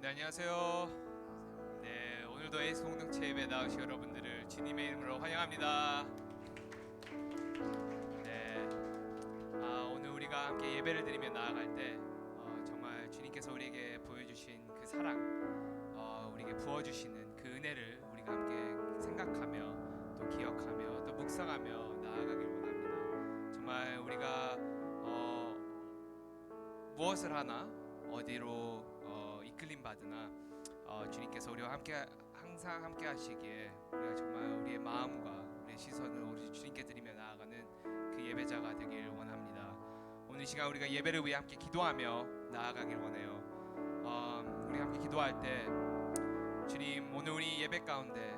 네, 안녕하세요. 네, 오늘도 에이스 공동체 예배 나오신 여러분들을 주님의 이름으로 환영합니다. 네, 오늘 우리가 함께 예배를 드리며 나아갈 때 정말 주님께서 우리에게 보여주신 그 사랑, 우리에게 부어주시는 그 은혜를 우리가 함께 생각하며 또 기억하며 또 묵상하며 나아가길 원합니다. 정말 우리가 무엇을 하나 어디로 이끌림 받으나 주님께서 우리와 함께 항상 함께 하시기에 우리가 정말 우리의 마음과 우리의 시선을 오로지 주님께 드리며 나아가는 그 예배자가 되길 원합니다. 오늘 시간 우리가 예배를 위해 함께 기도하며 나아가길 원해요. 우리가 함께 기도할 때 주님, 오늘 우리 예배 가운데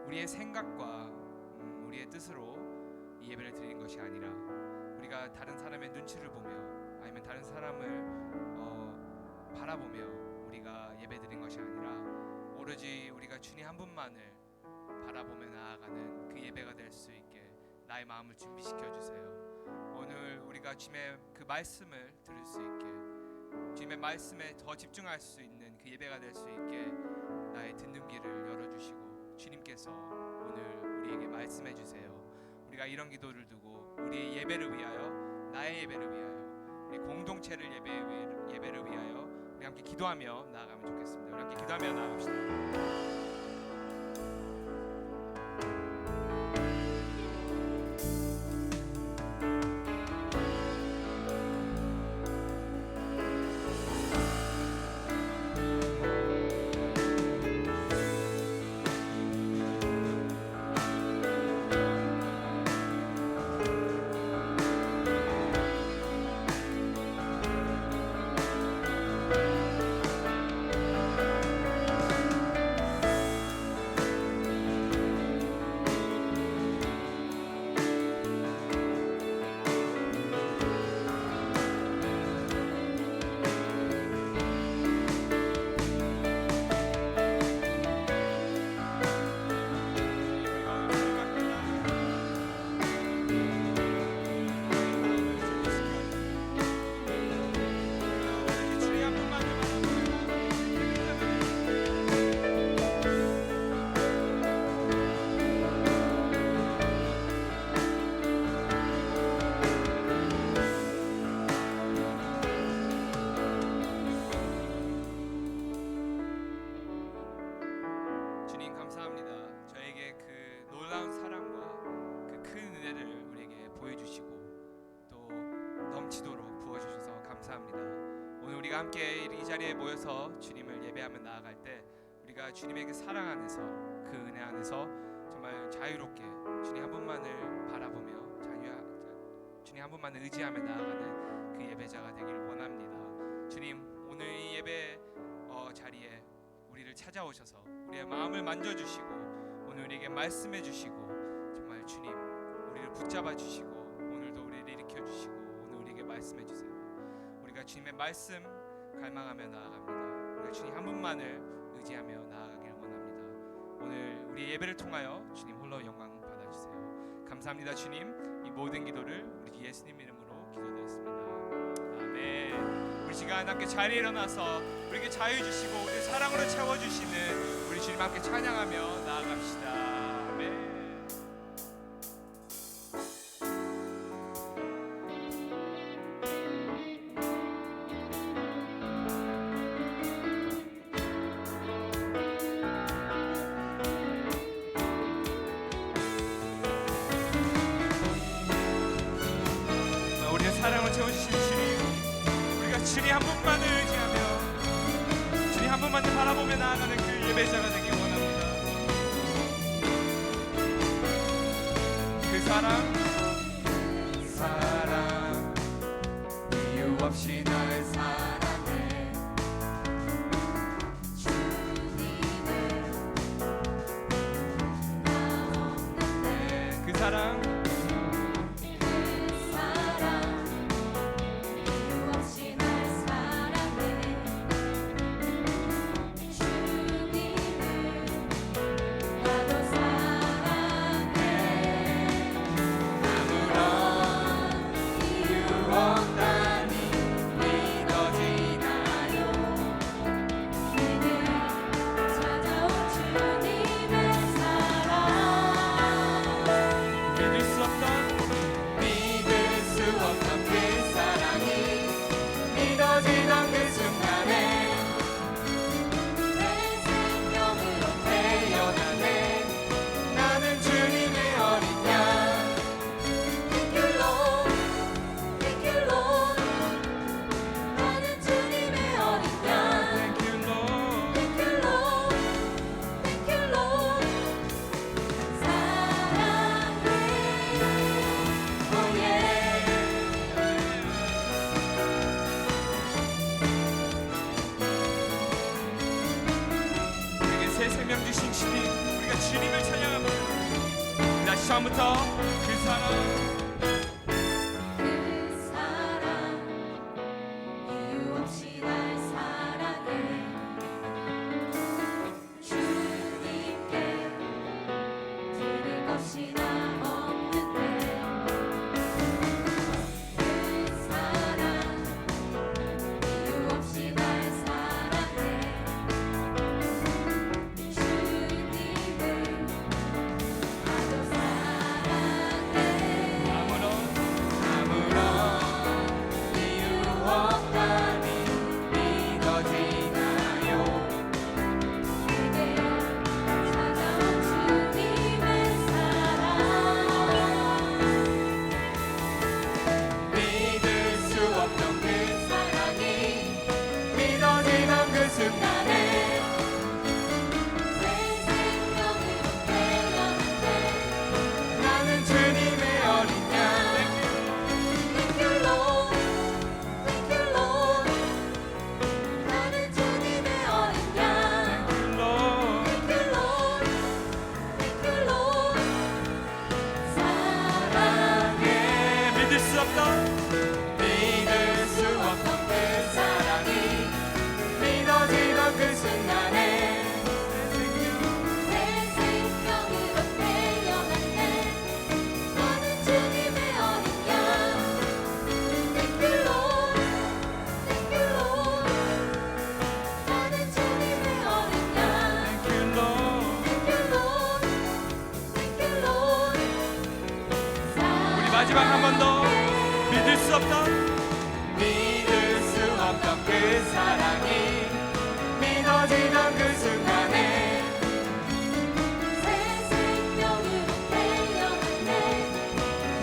우리의 생각과 우리의 뜻으로 이 예배를 드리는 것이 아니라 우리가 다른 사람의 눈치를 보며 아니면 다른 사람을 바라보며 우리가 예배드린 것이 아니라 오로지 우리가 주님 한 분만을 바라보며 나아가는 그 예배가 될 수 있게 나의 마음을 준비시켜 주세요. 오늘 우리가 주님의 그 말씀을 들을 수 있게, 주님의 말씀에 더 집중할 수 있는 그 예배가 될 수 있게 나의 듣는 귀를 열어주시고 주님께서 오늘 우리에게 말씀해 주세요. 우리가 이런 기도를 두고 우리의 예배를 위하여, 나의 예배를 위하여, 우리 공동체를 예배를 위하여 우리 함께 기도하며 나아가면 좋겠습니다. 우리 함께 기도하며 나아갑시다. 주님 감사합니다. 저에게 그 놀라운 사랑과 그 큰 은혜를 우리에게 보여주시고 또 넘치도록 부어주셔서 감사합니다. 오늘 우리가 함께 이 자리에 모여서 주님을 예배하며 나아갈 때 우리가 주님의 그 사랑 안에서, 그 은혜 안에서 정말 자유롭게 주님 한 분만을 바라보며 주님 한 분만을 의지하며 나아가는 그 예배자가 되길 원합니다. 주님, 오늘 이 예배 자리에 우리를 찾아오셔서 우리의 마음을 만져주시고 오늘 우리에게 말씀해 주시고 정말 주님 우리를 붙잡아 주시고 오늘도 우리를 일으켜 주시고 오늘 우리에게 말씀해 주세요. 우리가 주님의 말씀 갈망하며 나아갑니다. 우리가 주님 한 분만을 의지하며 나아가길 원합니다. 오늘 우리 예배를 통하여 주님 홀로 영광 받아주세요. 감사합니다. 주님, 이 모든 기도를 우리 주 예수님 이름으로 기도드렸습니다. 아멘. 우리 시간 함께 자리에 일어나서 우리에게 자유 주시고 우리 사랑으로 채워주시는 우리 주님 함께 찬양하며 나아갑시다. 아멘. 우리의 사랑을 채워주시는 주님, 우리가 주님 한 분만을 의지하며 주님 한 분만을 바라보며 나아가는 그 예배자가 되길 원합니다. 그 사랑 이유 없이 날 사랑해 주님을 나 없는데 그 사랑 없다니 믿어지나요? 주님을 찬양합니다. 다시 처음부터 그 사랑 이유 없이 날 사랑해 주님께 드릴 것이 나 없는데 그 사랑 이유 없이 날 사랑해 주님을 아주 사랑해 아무런 이유 없다니 믿어지나요 내게 찾아온 주님의 사랑 믿을 수 없던 그 사랑이 믿어지던 그 순간에 새 생명으로 태어났네 나는 주님의 어린 양 Thank you Lord Thank you Lord 나는 주님의 어린 양 Lord Thank you Lord Thank you Lord 사랑해 믿을 수 없던 믿을 수 없던 그 사랑이 믿어지던 그 순간에 새 생명으로 태어났네 너는 주님의 어린 양 Thank you Lord Thank you Lord 나는 주님의 어린 양 Thank you Lord Thank you Lord Thank you Lord 우리 마지막 한 번 더 믿을 수 없던 믿을 수 없던 그 사랑이 믿어지던 그 순간에 새 생명으로 태어났네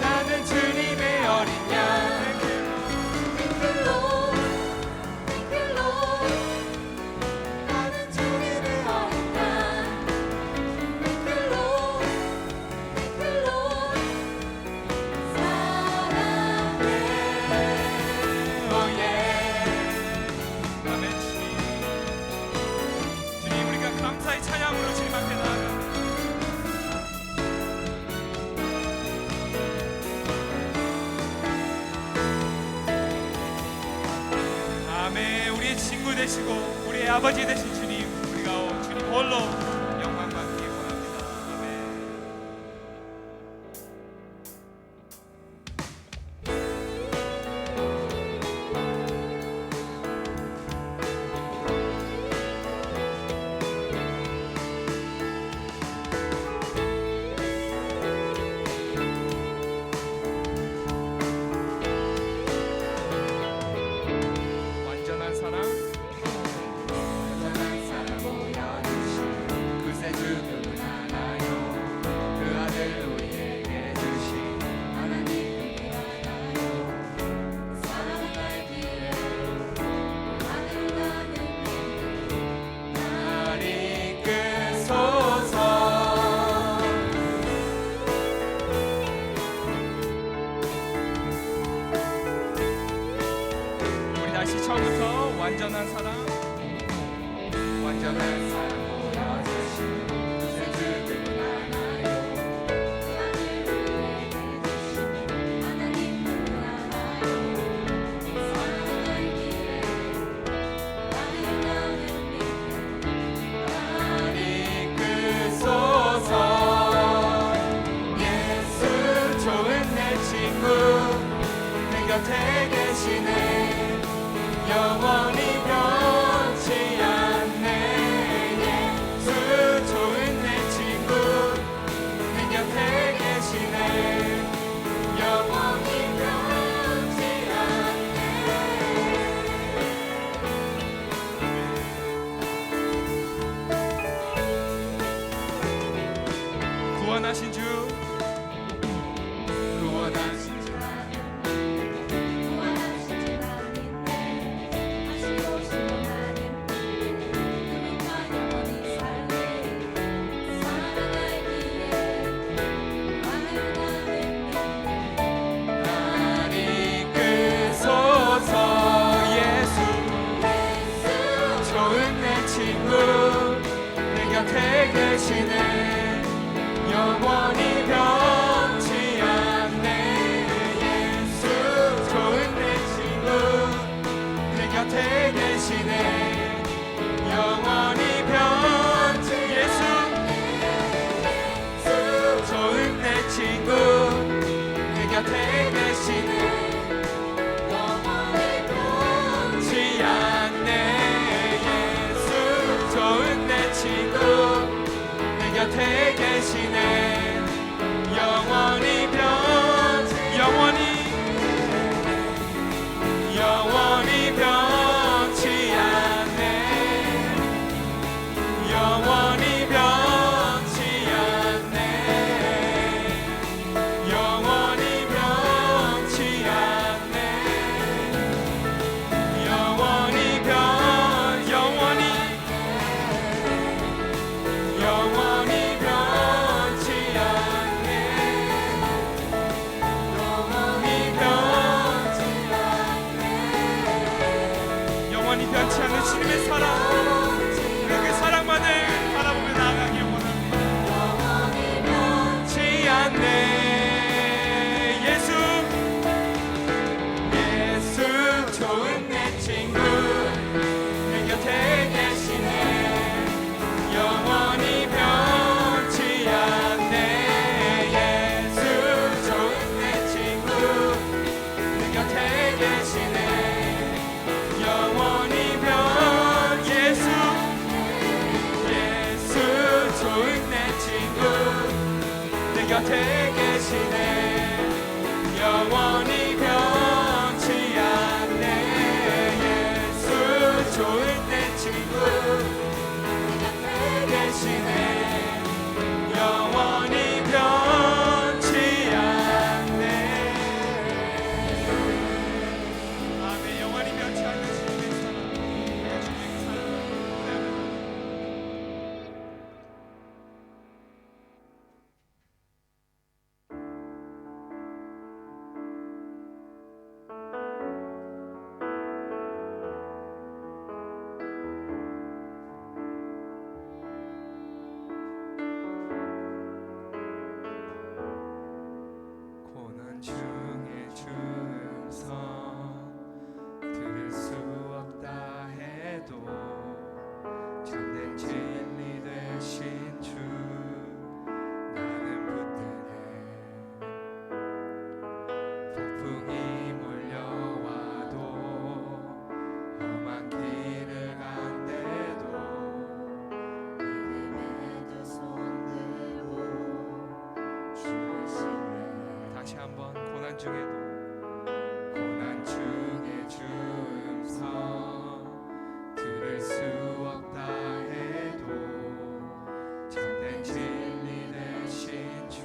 나는 주님의 어린 양 Thank you Lord Thank you Lord 나는 주님의 어린 양 Thank you Lord Thank you Lord 사랑해 Oh yeah 아멘. 주님 주님 우리가 감사의 찬양으로 주님 앞에 나아갑니다. 아멘. 우리의 친구 되시고 우리의 아버지 되신 주님 우리가 주님 홀로 영광 받기 원합니다. 아멘. 완전한 사랑 완전한 사랑 보여주신 그새 주님은 알아요 그 아들 우리에게 주신 하나님을 알아요 사랑을 알기에 하늘 가는 날 이끄소서 우리 다시 처음부터 완전한 사랑 완전한 사랑 보여주신 그새 주님은 알아요 그 아들 우리에게 주신 하나님을 알아요 사랑을 알기에 하늘 가는 날 이끄소서 예수 좋은 내 친구 내 곁에 계시네 영원히 변치 않네 예수 좋은 내 친구 내 곁에 계시네 영원히 변치 않네 구원하신 주 구원하신 주 구원하신 주 하나님께 다시 오신 하나님께 그분만 영원히 살네 사랑하기에 하늘 가는 날 이끄소서 예수 좋은 내 친구 내 곁에 계시네 곁에 계시네. 영원히 변치 않네. 영원히 변치 않네. 영원히 변치 않네. 영원히 변치 않네. 영원히 변치 않는 주님의 사랑, 우리가 그 사랑만을 바라보며 나아가길 원합니다. 변치 않네. 예수 좋은 내 친구 내 곁에 계시네. 영원히 변치 않네. 예수 좋은 내 친구 내 곁에 계시네. 영원히 예수 좋은 내 친구 내 곁에 계시네. 영원히 변치 않네. 예수 좋은 내 친구 내 곁에 계시네. 영원히 변치 않네. 아멘. 영원히 변치 않는 주님의 사랑, 우리가 주님의 사랑을 노래합니다. 고난 중에 주음성 들을 수 없다 해도 참된 진리 되신 주 나는 붙드네. 폭풍이 몰려와도 험한 길을 간대도 믿음에도 손들고 주시네. 다시 한번 고난 중에 주음성 들을 수 없다 해도 참된 진리 되신 주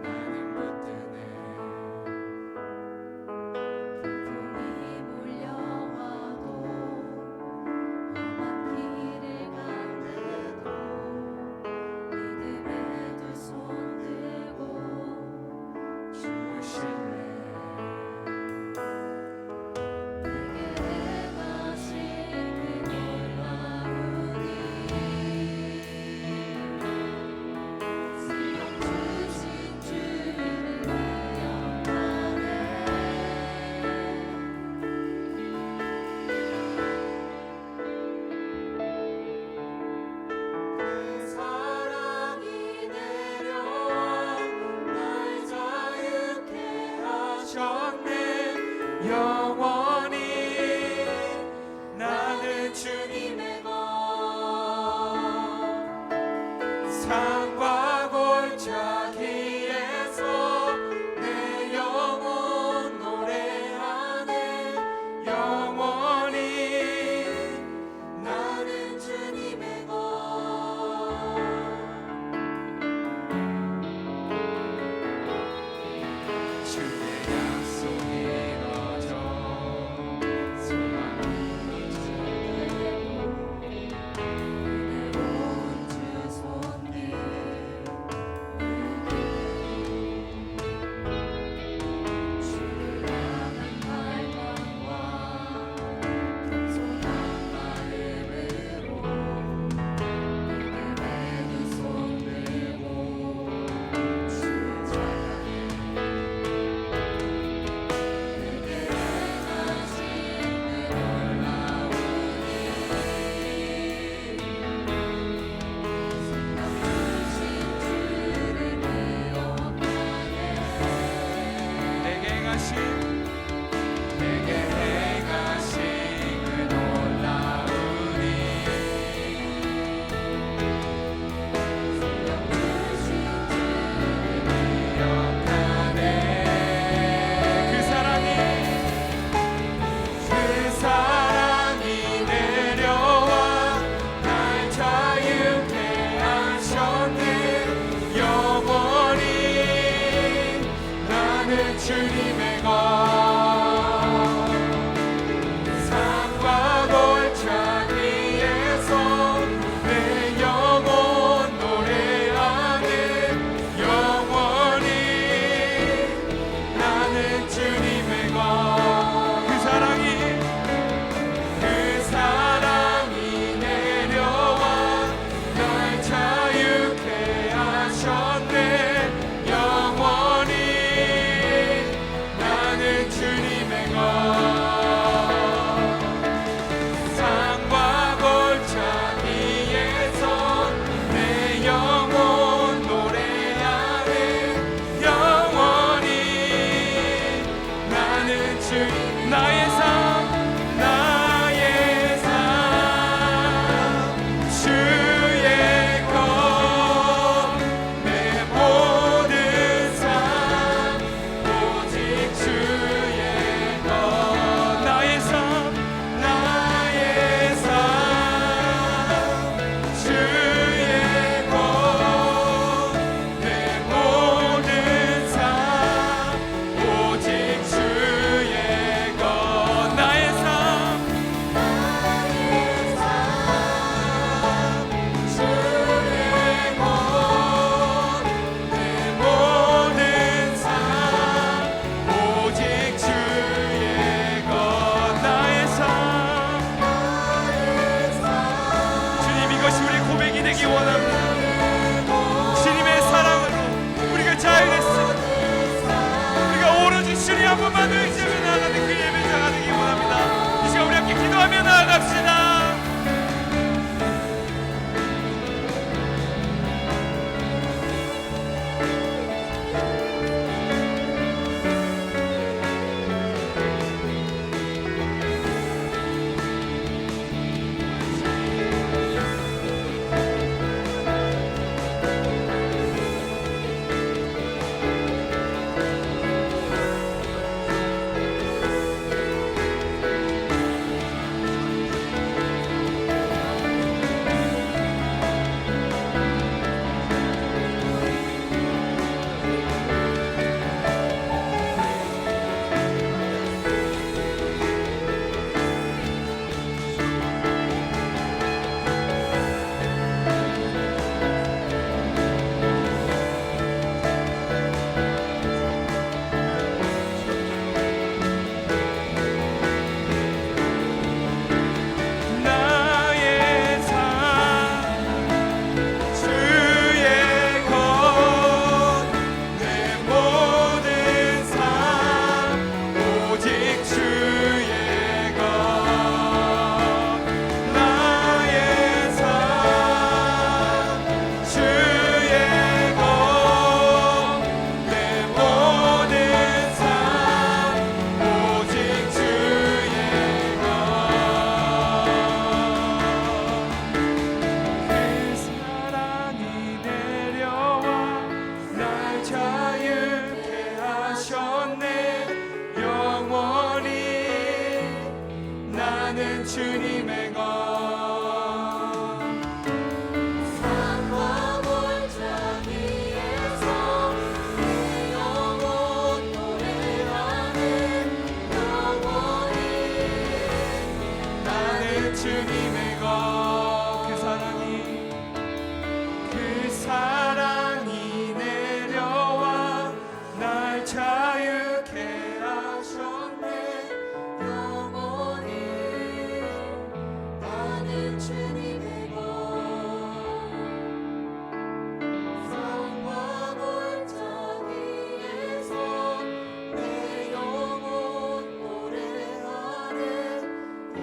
나는 붙드네. 폭풍이 몰려와도 험한 길을 간대도 믿음에도 손들고 주실래. 내게 행하신 그 놀라우니 생명 주신 주를 기억하네. 그 사랑이 내려와 날 자유케 하셨네. 영원히 나는 주님의 것 산과 골짜기에서 내 영혼 노래하네. 영원히 나는 주님의 것 주의 약속이 이루어져 소망이 넘치네. 온 주 손길 나는 주님의 것 산과 골짜기 위에서 내 영혼 노래하네 영원히 나는 주님의 것 그 사랑이 내려와 날 자유케 하셨네 영원히 나는 주님의 것 산과 골짜기에서 내 영혼 노래하네 영원히 나는 주님 나의 삶 주의 것 내 모든 삶 오직 주의 것 나의 삶 주의 것 내 모든 삶 오직 주의 것 나의 삶 주의 것 내 모든 삶 오직 주의 것 나의 삶 주님 이것이 우리 고백이 되기 원합니다 주님의 사랑으로 우리가 자유했습니다 우리가 오로지 주님 한 분만 의지하며 나아가는 그 예배자가 되기 원합니다 이 시간 우리 함께 기도하며 나아갑시다 나의 삶 주의 것 내 모든 삶 오직 주의 것 나의 삶 주의 것 내 모든 삶 오직 주의 것 그 사랑이 내려와 날 자유케 하셨네 영원히 나는 주님의 것 산과 골짜기에서 내 영혼 노래하네 영원히 나는 주님의 것 그 사랑이 내려와 날 자유케 하셨네 영원히 나는 주님의 것 산과 골짜기에서 내 영혼 노래하네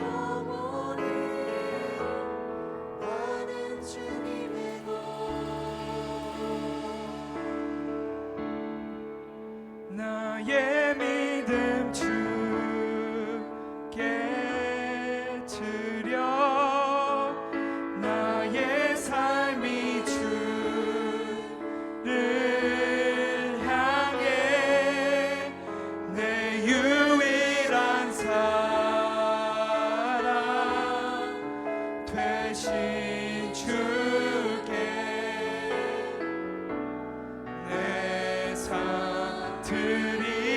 영원히 나는 주님의 것 나의 믿음 주께 드려 나의 삶이 주를 향해 내 유일한 사랑 되신 주께 내 삶 드리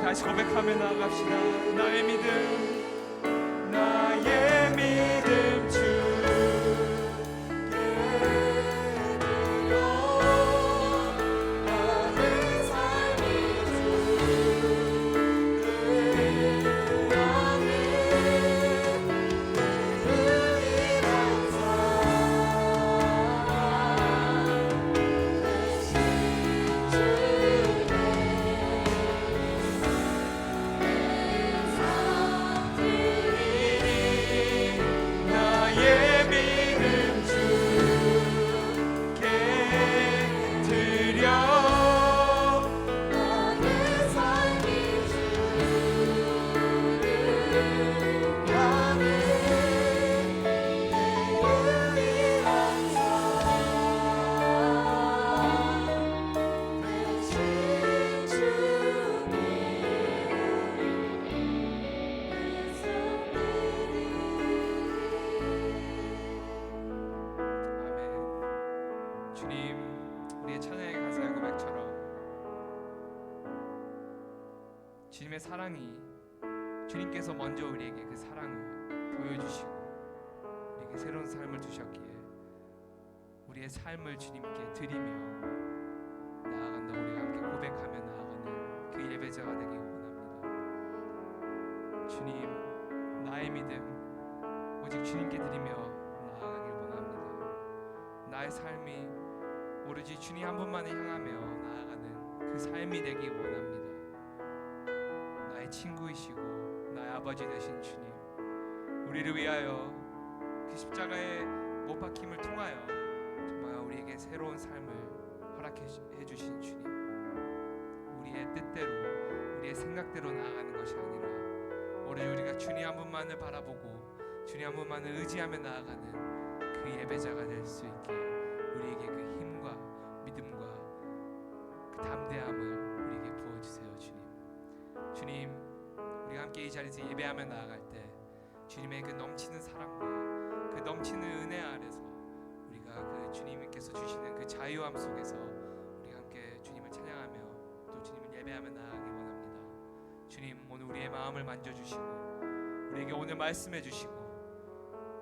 다시 고백하며 나아갑시다. 나의 믿음, 나의 믿음 주께 나의 삶이 주를 나의 믿음 주께 드려 나의 삶이 주를 향해 내 유일한 삶 대신 주님 아멘. 주님, 우리의 찬양의 가사의 고백처럼 주님의 사랑이 주님께서 먼저 우리에게 그 사랑을 보여주시고 우리에게 새로운 삶을 주셨기에 우리의 삶을 주님께 드리며 나아간다. 우리가 함께 고백하며 나아가는 그 예배자가 되기 원합니다. 주님, 나의 믿음 오직 주님께 드리며 나아가길 원합니다. 나의 삶이 오로지 주님 한 분만을 향하며 나아가는 그 삶이 되기 원합니다. 나의 친구이시고 나의 아버지 되신 주님, 우리를 위하여 그 십자가의 못 박힘을 통하여 정말 우리에게 새로운 삶을 허락해 주신 주님, 우리의 뜻대로 우리의 생각대로 나아가는 것이 아니라 오로지 우리가 주님 한 분만을 바라보고 주님 한 분만을 의지하며 나아가는 그 예배자가 될 수 있게 우리에게 그 힘과 믿음과 그 담대함을 우리에게 부어주세요. 주님, 우리가 함께 이 자리에서 예배하며 나아갈 때 주님의 그 넘치는 사랑과 그 넘치는 은혜 아래서 우리가 그 주님께서 주시는 그 자유함 속에서 우리가 함께 주님을 찬양하며 또 주님을 예배하며 나아가기 원합니다. 주님, 오늘 우리의 마음을 만져주시고 우리에게 오늘 말씀해 주시고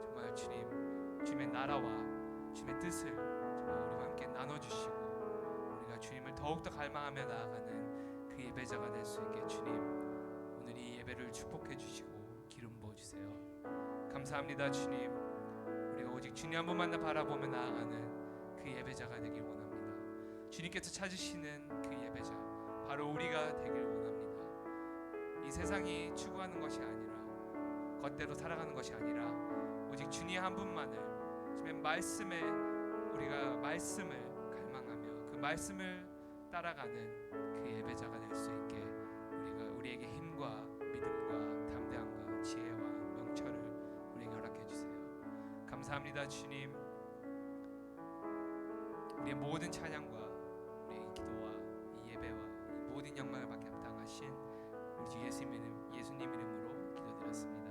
정말 주님의 나라와 주님의 뜻을 정말 우리와 함께 나눠주시고 우리가 주님을 더욱더 갈망하며 나아가는 그 예배자가 될 수 있게 주님, 오늘 이 예배를 축복해 주시고 기름 부어주세요. 감사합니다. 주님, 우리가 오직 주님 한 분만 바라보며 나아가는 그 예배자가 되길 원합니다. 주님께서 찾으시는 그 예배자, 바로 우리가 되길 원합니다. 이 세상이 추구하는 것이 아니라 겉대로 살아가는 것이 아니라 오직 주님 한 분만을 주님의 말씀에 우리가 말씀을 갈망하며 그 말씀을 따라가는 그 예배자가 될 수 있게 우리에게 힘과 믿음과 담대함과 지혜와 명철을 우리에게 허락해 주세요. 감사합니다. 주님, 우리의 모든 찬양과 우리의 기도와 이 예배와 이 모든 영광을 받게 합당하신 우리 주 예수님 이름으로 기도드렸습니다.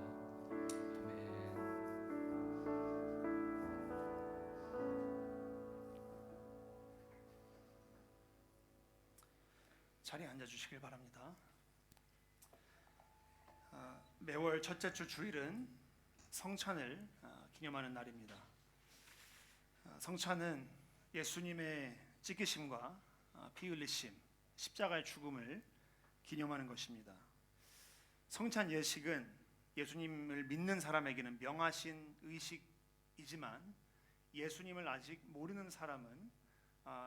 아멘. 자리에 앉아주시길 바랍니다. 매월 첫째 주 주일은 성찬을 기념하는 날입니다. 성찬은 예수님의 찢기심과 피 흘리심, 십자가의 죽음을 기념하는 것입니다. 성찬 예식은 예수님을 믿는 사람에게는 명하신 의식이지만 예수님을 아직 모르는 사람은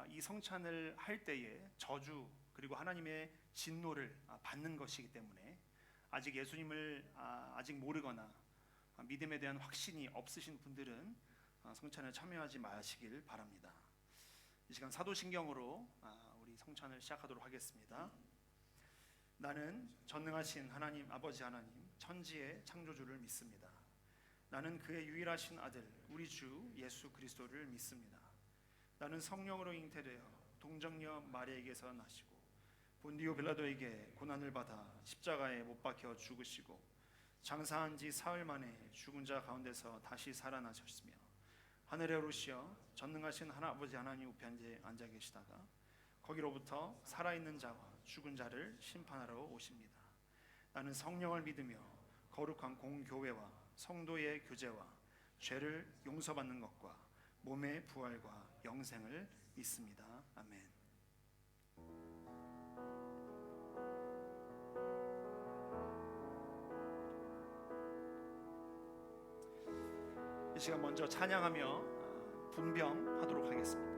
이 성찬을 할 때에 저주 그리고 하나님의 진노를 받는 것이기 때문에 아직 예수님을 아직 모르거나 믿음에 대한 확신이 없으신 분들은 성찬에 참여하지 마시길 바랍니다. 이 시간 사도신경으로 우리 성찬을 시작하도록 하겠습니다. 나는 전능하신 하나님 아버지 하나님 천지의 창조주를 믿습니다. 나는 그의 유일하신 아들 우리 주 예수 그리스도를 믿습니다. 나는 성령으로 잉태되어 동정녀 마리아에게서 나시고 본디오 빌라도에게 고난을 받아 십자가에 못 박혀 죽으시고 장사한 지 사흘 만에 죽은 자 가운데서 다시 살아나셨으며 하늘에 오르시어 전능하신 아버지 하나님 우편에 앉아 계시다가 거기로부터 살아있는 자와 죽은 자를 심판하러 오십니다. 나는 성령을 믿으며 거룩한 공교회와 성도의 교제와 죄를 용서받는 것과 몸의 부활과 영생을 믿습니다. 아멘. 이 시간 먼저 찬양하며 분병하도록 하겠습니다.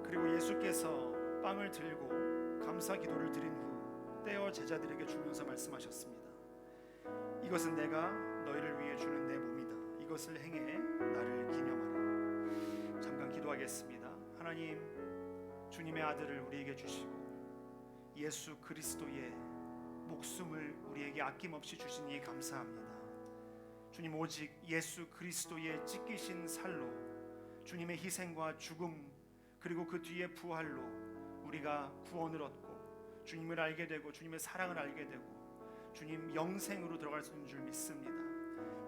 그리고 예수께서 빵을 들고 감사 기도를 드린 후 떼어 제자들에게 주면서 말씀하셨습니다. 이것은 내가 너희를 위해 주는 내 몸이다. 이것을 행해 나를 기념하라. 잠깐 기도하겠습니다. 하나님, 주님의 아들을 우리에게 주시고 예수 그리스도의 목숨을 우리에게 아낌없이 주시니 감사합니다. 주님, 오직 예수 그리스도의 찢기신 살로 주님의 희생과 죽음 그리고 그 뒤에 부활로 우리가 구원을 얻고 주님을 알게 되고 주님의 사랑을 알게 되고 주님 영생으로 들어갈 수 있는 줄 믿습니다.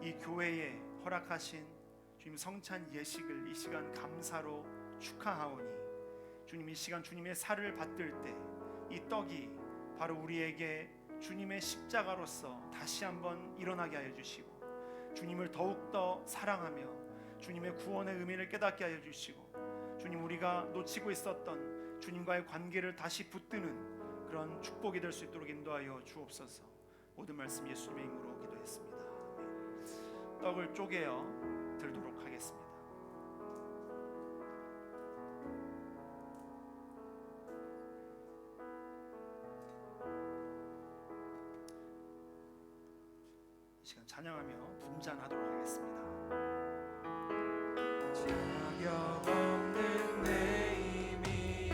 이 교회에 허락하신 주님 성찬 예식을 이 시간 감사로 축하하오니 주님 이 시간 주님의 살을 받들 때 이 떡이 바로 우리에게 주님의 십자가로서 다시 한번 일어나게 하여 주시고 주님을 더욱더 사랑하며 주님의 구원의 의미를 깨닫게 하여 주시고 주님 우리가 놓치고 있었던 주님과의 관계를 다시 붙드는 그런 축복이 될 수 있도록 인도하여 주옵소서. 모든 말씀 예수님의 이름으로 기도했습니다. 아멘. 떡을 쪼개어 들도록 하겠습니다. 이 시간 찬양하며 분잔하도록 하겠습니다. 자격 없는 내 힘이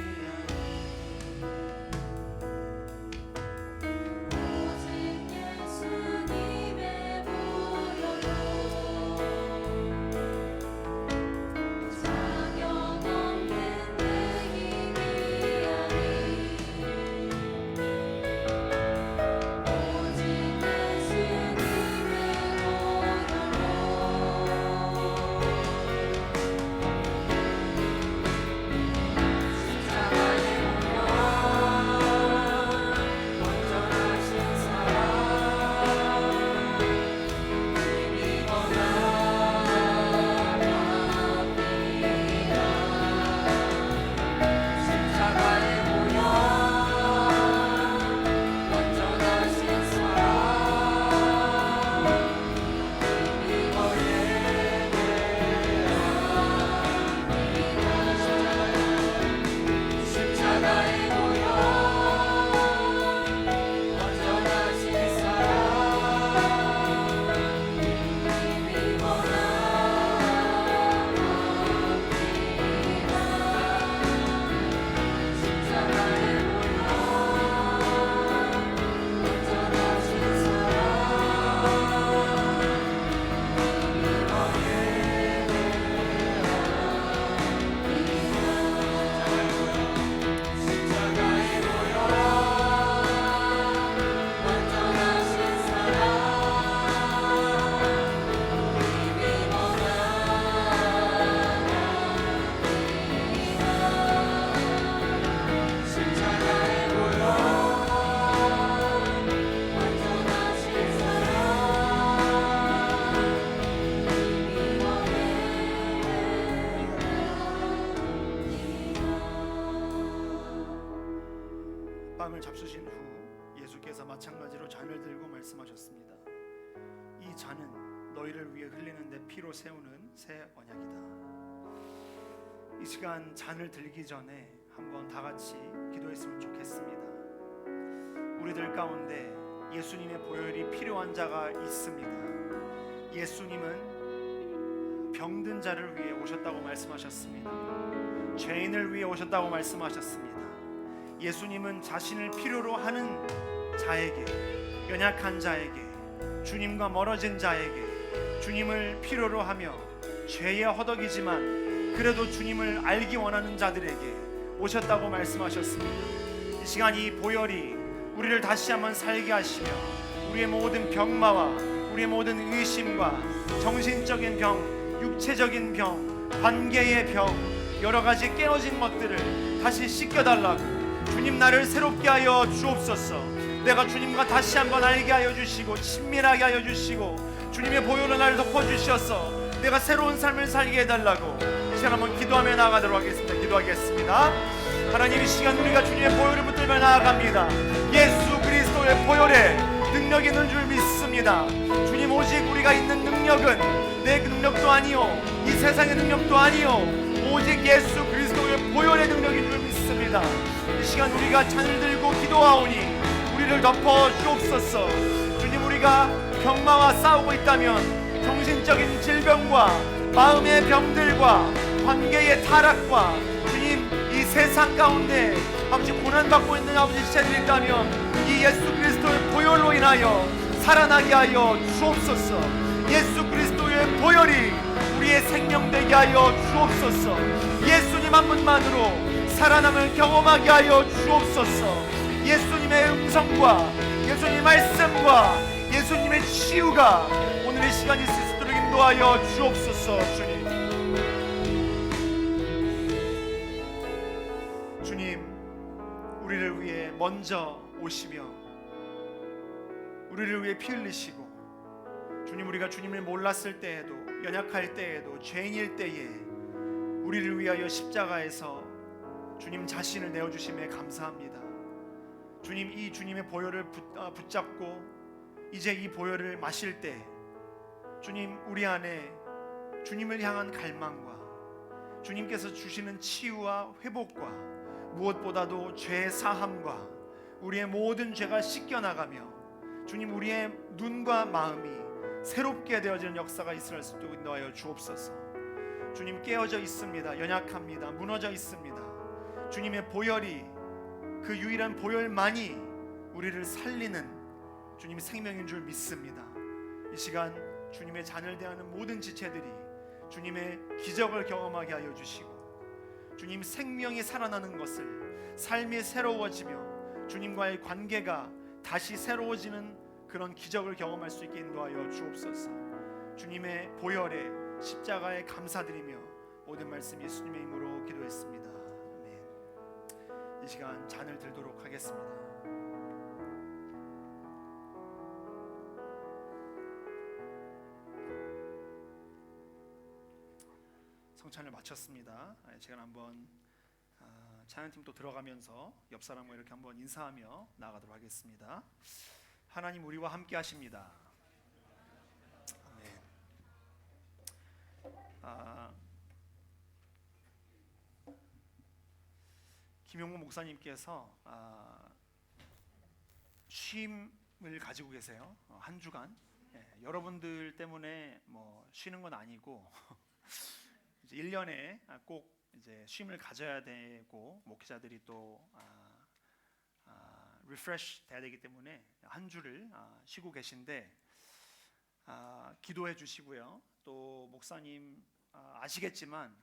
오직 예수님의 보혈로 자격 없는 내 힘이 아니 오직 예수님의 보혈로 떡감을 잡수신 후 예수께서 마찬가지로 잔을 들고 말씀하셨습니다. 이 잔은 너희를 위해 흘리는 내 피로 세우는 새 언약이다. 이 시간 잔을 들기 전에 한번 다 같이 기도했으면 좋겠습니다. 우리들 가운데 예수님의 보혈이 필요한 자가 있습니다. 예수님은 병든 자를 위해 오셨다고 말씀하셨습니다. 죄인을 위해 오셨다고 말씀하셨습니다. 예수님은 자신을 필요로 하는 자에게, 연약한 자에게, 주님과 멀어진 자에게, 주님을 필요로 하며 죄에 허덕이지만 그래도 주님을 알기 원하는 자들에게 오셨다고 말씀하셨습니다. 이 시간 이 보혈이 우리를 다시 한번 살게 하시며 우리의 모든 병마와 우리의 모든 의심과 정신적인 병, 육체적인 병, 관계의 병, 여러 가지 깨어진 것들을 다시 씻겨달라고, 주님 나를 새롭게 하여 주옵소서. 내가 주님과 다시 한번 알게 하여 주시고 친밀하게 하여 주시고 주님의 보혈로 나를 덮어주셔서 내가 새로운 삶을 살게 해달라고 이 시간 한번 기도하며 나아가도록 하겠습니다. 기도하겠습니다. 하나님, 이 시간 우리가 주님의 보혈을 붙들며 나아갑니다. 예수 그리스도의 보혈에 능력이 있는 줄 믿습니다. 주님, 오직 우리가 있는 능력은 내 능력도 아니요 이 세상의 능력도 아니요 오직 예수 그리스도의 보혈의 능력인 줄 믿습니다. 이 시간 우리가 잔을 들고 기도하오니 우리를 덮어 주옵소서. 주님, 우리가 병마와 싸우고 있다면 정신적인 질병과 마음의 병들과 관계의 타락과 주님 이 세상 가운데 아버지 고난받고 있는 아버지 지체들이 있다면 이 예수 그리스도의 보혈로 인하여 살아나게 하여 주옵소서. 예수 그리스도의 보혈이 우리의 생명 되게 하여 주옵소서. 예수님 한 분만으로 살아남을 경험하게 하여 주옵소서. 예수님의 음성과 예수님의 말씀과 예수님의 치유가 오늘의 시간이 있을 수 있도록 인도하여 주옵소서. 주님, 우리를 위해 먼저 오시며 우리를 위해 피 흘리시고 주님, 우리가 주님을 몰랐을 때에도 연약할 때에도 죄인일 때에 우리를 위하여 십자가에서 주님 자신을 내어주심에 감사합니다. 주님, 이 주님의 보혈을 붙잡고 이제 이 보혈을 마실 때 주님, 우리 안에 주님을 향한 갈망과 주님께서 주시는 치유와 회복과 무엇보다도 죄 사함과 우리의 모든 죄가 씻겨나가며 주님, 우리의 눈과 마음이 새롭게 되어지는 역사가 있을 수 있도록 인도하여 주옵소서. 주님, 깨어져 있습니다. 연약합니다. 무너져 있습니다. 주님의 보혈이, 그 유일한 보혈만이 우리를 살리는 주님의 생명인 줄 믿습니다. 이 시간 주님의 잔을 대하는 모든 지체들이 주님의 기적을 경험하게 하여 주시고 주님 생명이 살아나는 것을, 삶이 새로워지며 주님과의 관계가 다시 새로워지는 그런 기적을 경험할 수 있게 인도하여 주옵소서. 주님의 보혈에 십자가에 감사드리며 모든 말씀 예수님의 이름으로 기도했습니다. 아멘. 이 시간 잔을 들도록 하겠습니다. 성찬을 마쳤습니다. 제가 한번 찬양팀 또 들어가면서 옆 사람과 이렇게 한번 인사하며 나가도록 하겠습니다. 하나님 우리와 함께 하십니다. 아멘. 김용무 목사님께서 쉼을 가지고 계세요. 한 주간. 여러분들 때문에 뭐 쉬는 건 아니고 이제 1년에 꼭 이제 쉼을 가져야 되고 목회자들이 또 리프레시 돼야 되기 때문에 한 주를 쉬고 계신데 기도해 주시고요. 또 목사님 아시겠지만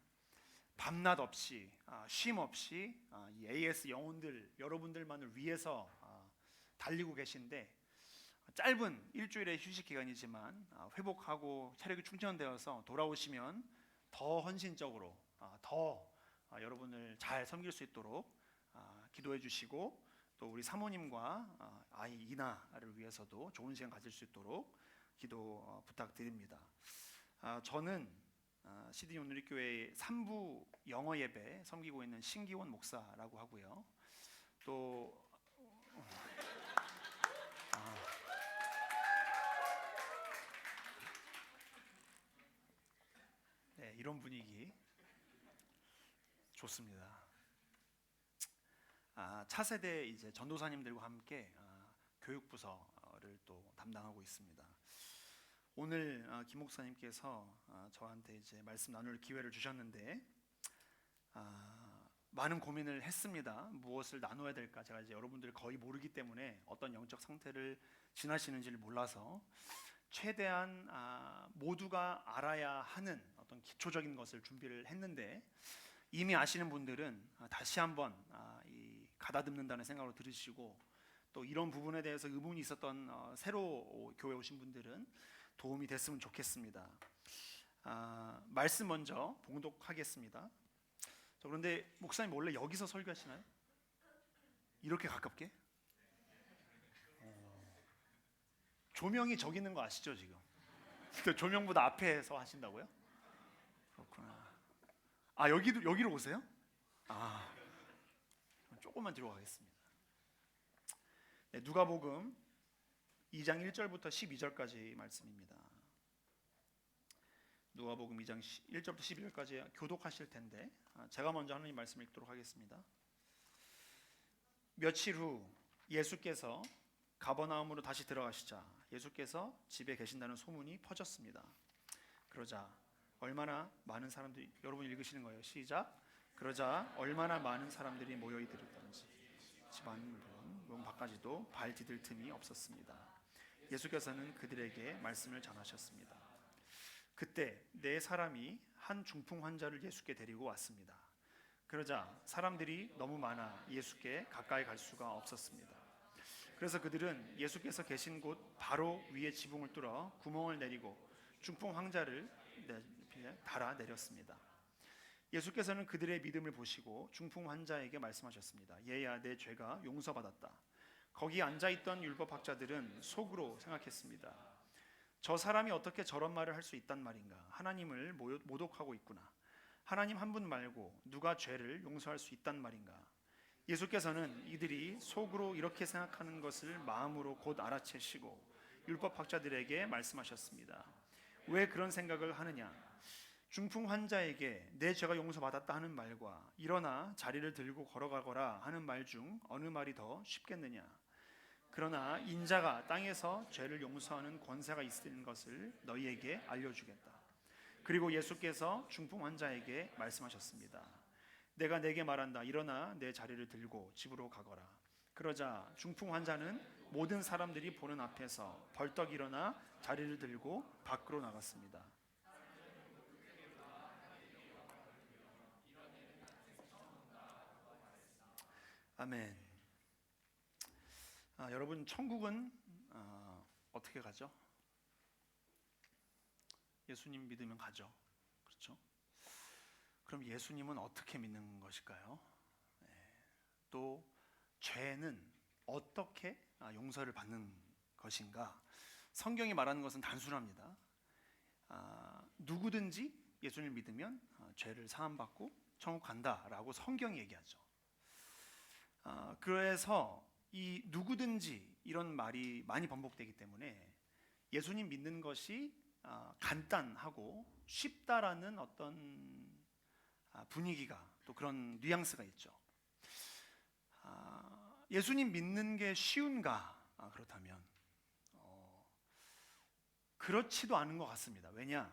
밤낮 없이 쉼 없이 이 AS 영혼들 여러분들만을 위해서 달리고 계신데 짧은 일주일의 휴식 기간이지만 회복하고 체력이 충전되어서 돌아오시면 더 헌신적으로 더 여러분을 잘 섬길 수 있도록 기도해 주시고 또 우리 사모님과 아이 이나를 위해서도 좋은 시간 가질 수 있도록 기도 부탁드립니다. 저는 시드니 온누리교회 3부 영어 예배 섬기고 있는 신기원 목사라고 하고요. 또 네, 이런 분위기 좋습니다. 차세대 이제 전도사님들과 함께 교육부서를 또 담당하고 있습니다. 오늘 김 목사님께서 저한테 이제 말씀 나눌 기회를 주셨는데 많은 고민을 했습니다. 무엇을 나눠야 될까? 제가 이제 여러분들 거의 모르기 때문에 어떤 영적 상태를 지나시는지를 몰라서 최대한 모두가 알아야 하는 어떤 기초적인 것을 준비를 했는데 이미 아시는 분들은 다시 한번 이 가다듬는다는 생각으로 들으시고 또 이런 부분에 대해서 의문이 있었던 새로 교회 오신 분들은 도움이 됐으면 좋겠습니다. 말씀 먼저 봉독하겠습니다. 그런데 목사님 원래 여기서 설교하시나요? 이렇게 가깝게? 조명이 저기 있는 거 아시죠 지금? 조명보다 앞에서 하신다고요? 그렇구나. 여기로 오세요? 조금만 뒤로 가겠습니다. 네, 누가복음 2장 1절부터 12절까지 말씀입니다. 누가복음 2장 1절부터 12절까지 교독하실 텐데 제가 먼저 하나님 말씀을 읽도록 하겠습니다. 며칠 후 예수께서 가버나움으로 다시 들어가시자 예수께서 집에 계신다는 소문이 퍼졌습니다. 그러자 얼마나 많은 사람들이, 여러분 읽으시는 거예요. 시작. 그러자 얼마나 많은 사람들이 모여 있더든지 집 안 문 밖까지도 발 디딜 틈이 없었습니다. 예수께서는 그들에게 말씀을 전하셨습니다. 그때 네 사람이 한 중풍 환자를 예수께 데리고 왔습니다. 그러자 사람들이 너무 많아 예수께 가까이 갈 수가 없었습니다. 그래서 그들은 예수께서 계신 곳 바로 위에 지붕을 뚫어 구멍을 내리고 중풍 환자를 달아 내렸습니다. 예수께서는 그들의 믿음을 보시고 중풍 환자에게 말씀하셨습니다. 얘야, 내 죄가 용서받았다. 거기 앉아있던 율법학자들은 속으로 생각했습니다. 저 사람이 어떻게 저런 말을 할 수 있단 말인가? 하나님을 모독하고 있구나. 하나님 한 분 말고 누가 죄를 용서할 수 있단 말인가? 예수께서는 이들이 속으로 이렇게 생각하는 것을 마음으로 곧 알아채시고 율법학자들에게 말씀하셨습니다. 왜 그런 생각을 하느냐? 중풍 환자에게 내 죄가 용서받았다 하는 말과 일어나 자리를 들고 걸어가거라 하는 말 중 어느 말이 더 쉽겠느냐? 그러나 인자가 땅에서 죄를 용서하는 권세가 있는 것을 너희에게 알려주겠다. 그리고 예수께서 중풍 환자에게 말씀하셨습니다. 내가 내게 말한다. 일어나 내 자리를 들고 집으로 가거라. 그러자 중풍 환자는 모든 사람들이 보는 앞에서 벌떡 일어나 자리를 들고 밖으로 나갔습니다. 아멘. 여러분, 천국은 어떻게 가죠? 예수님 믿으면 가죠. 그렇죠? 그럼 예수님은 어떻게 믿는 것일까요? 또 죄는 어떻게 용서를 받는 것인가? 성경이 말하는 것은 단순합니다. 누구든지 예수님을 믿으면 죄를 사함받고 천국 간다라고 성경이 얘기하죠. 그래서 이 누구든지 이런 말이 많이 반복되기 때문에 예수님 믿는 것이 간단하고 쉽다라는 어떤 분위기가 또 그런 뉘앙스가 있죠. 예수님 믿는 게 쉬운가? 그렇다면 그렇지도 않은 것 같습니다. 왜냐?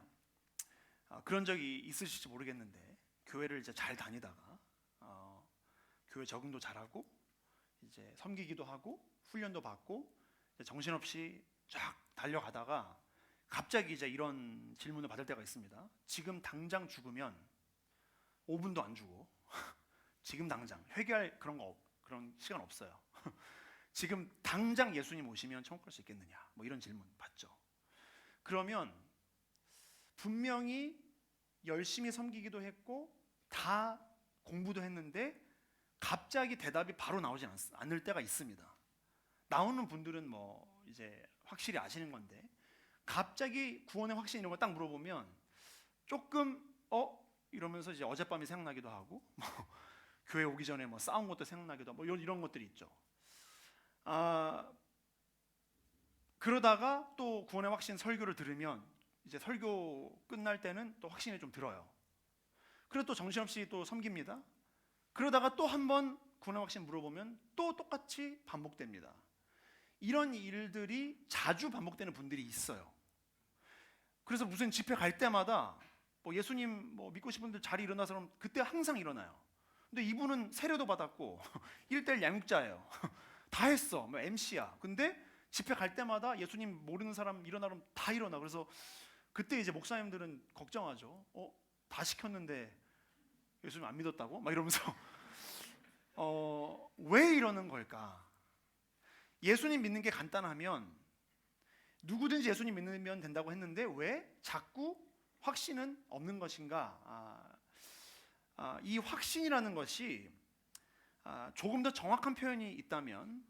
그런 적이 있으실지 모르겠는데 교회를 이제 잘 다니다가 교회 적응도 잘하고 이제 섬기기도 하고 훈련도 받고 정신없이 쫙 달려가다가 갑자기 이제 이런 질문을 받을 때가 있습니다. 지금 당장 죽으면 5분도 안 주고 지금 당장 회개할 그런 시간 없어요. 지금 당장 예수님 오시면 천국 갈 수 있겠느냐? 뭐 이런 질문 받죠. 그러면 분명히 열심히 섬기기도 했고 다 공부도 했는데 갑자기 대답이 바로 나오지 않을 때가 있습니다. 나오는 분들은 뭐 이제 확실히 아시는 건데 갑자기 구원의 확신 이런 거 딱 물어보면 조금 이러면서 이제 어젯밤이 생각나기도 하고 뭐 교회 오기 전에 뭐 싸운 것도 생각나기도 하고 뭐 이런 것들이 있죠. 그러다가 또 구원의 확신 설교를 들으면 이제 설교 끝날 때는 또 확신이 좀 들어요. 그래서 또 정신없이 또 섬깁니다. 그러다가 또 한 번 구원의 확신 물어보면 또 똑같이 반복됩니다. 이런 일들이 자주 반복되는 분들이 있어요. 그래서 무슨 집회 갈 때마다 뭐 예수님 뭐 믿고 싶은 분들 자리 일어나서 그러면 그때 항상 일어나요. 근데 이분은 세례도 받았고 1대1 양육자예요. 다 했어. 뭐 MC야. 근데 집회 갈 때마다 예수님 모르는 사람 일어나면 다 일어나. 그래서 그때 이제 목사님들은 걱정하죠. 다 시켰는데 예수님 안 믿었다고? 막 이러면서 왜 이러는 걸까? 예수님 믿는 게 간단하면 누구든지 예수님 믿으면 된다고 했는데 왜 자꾸 확신은 없는 것인가? 이 확신이라는 것이 조금 더 정확한 표현이 있다면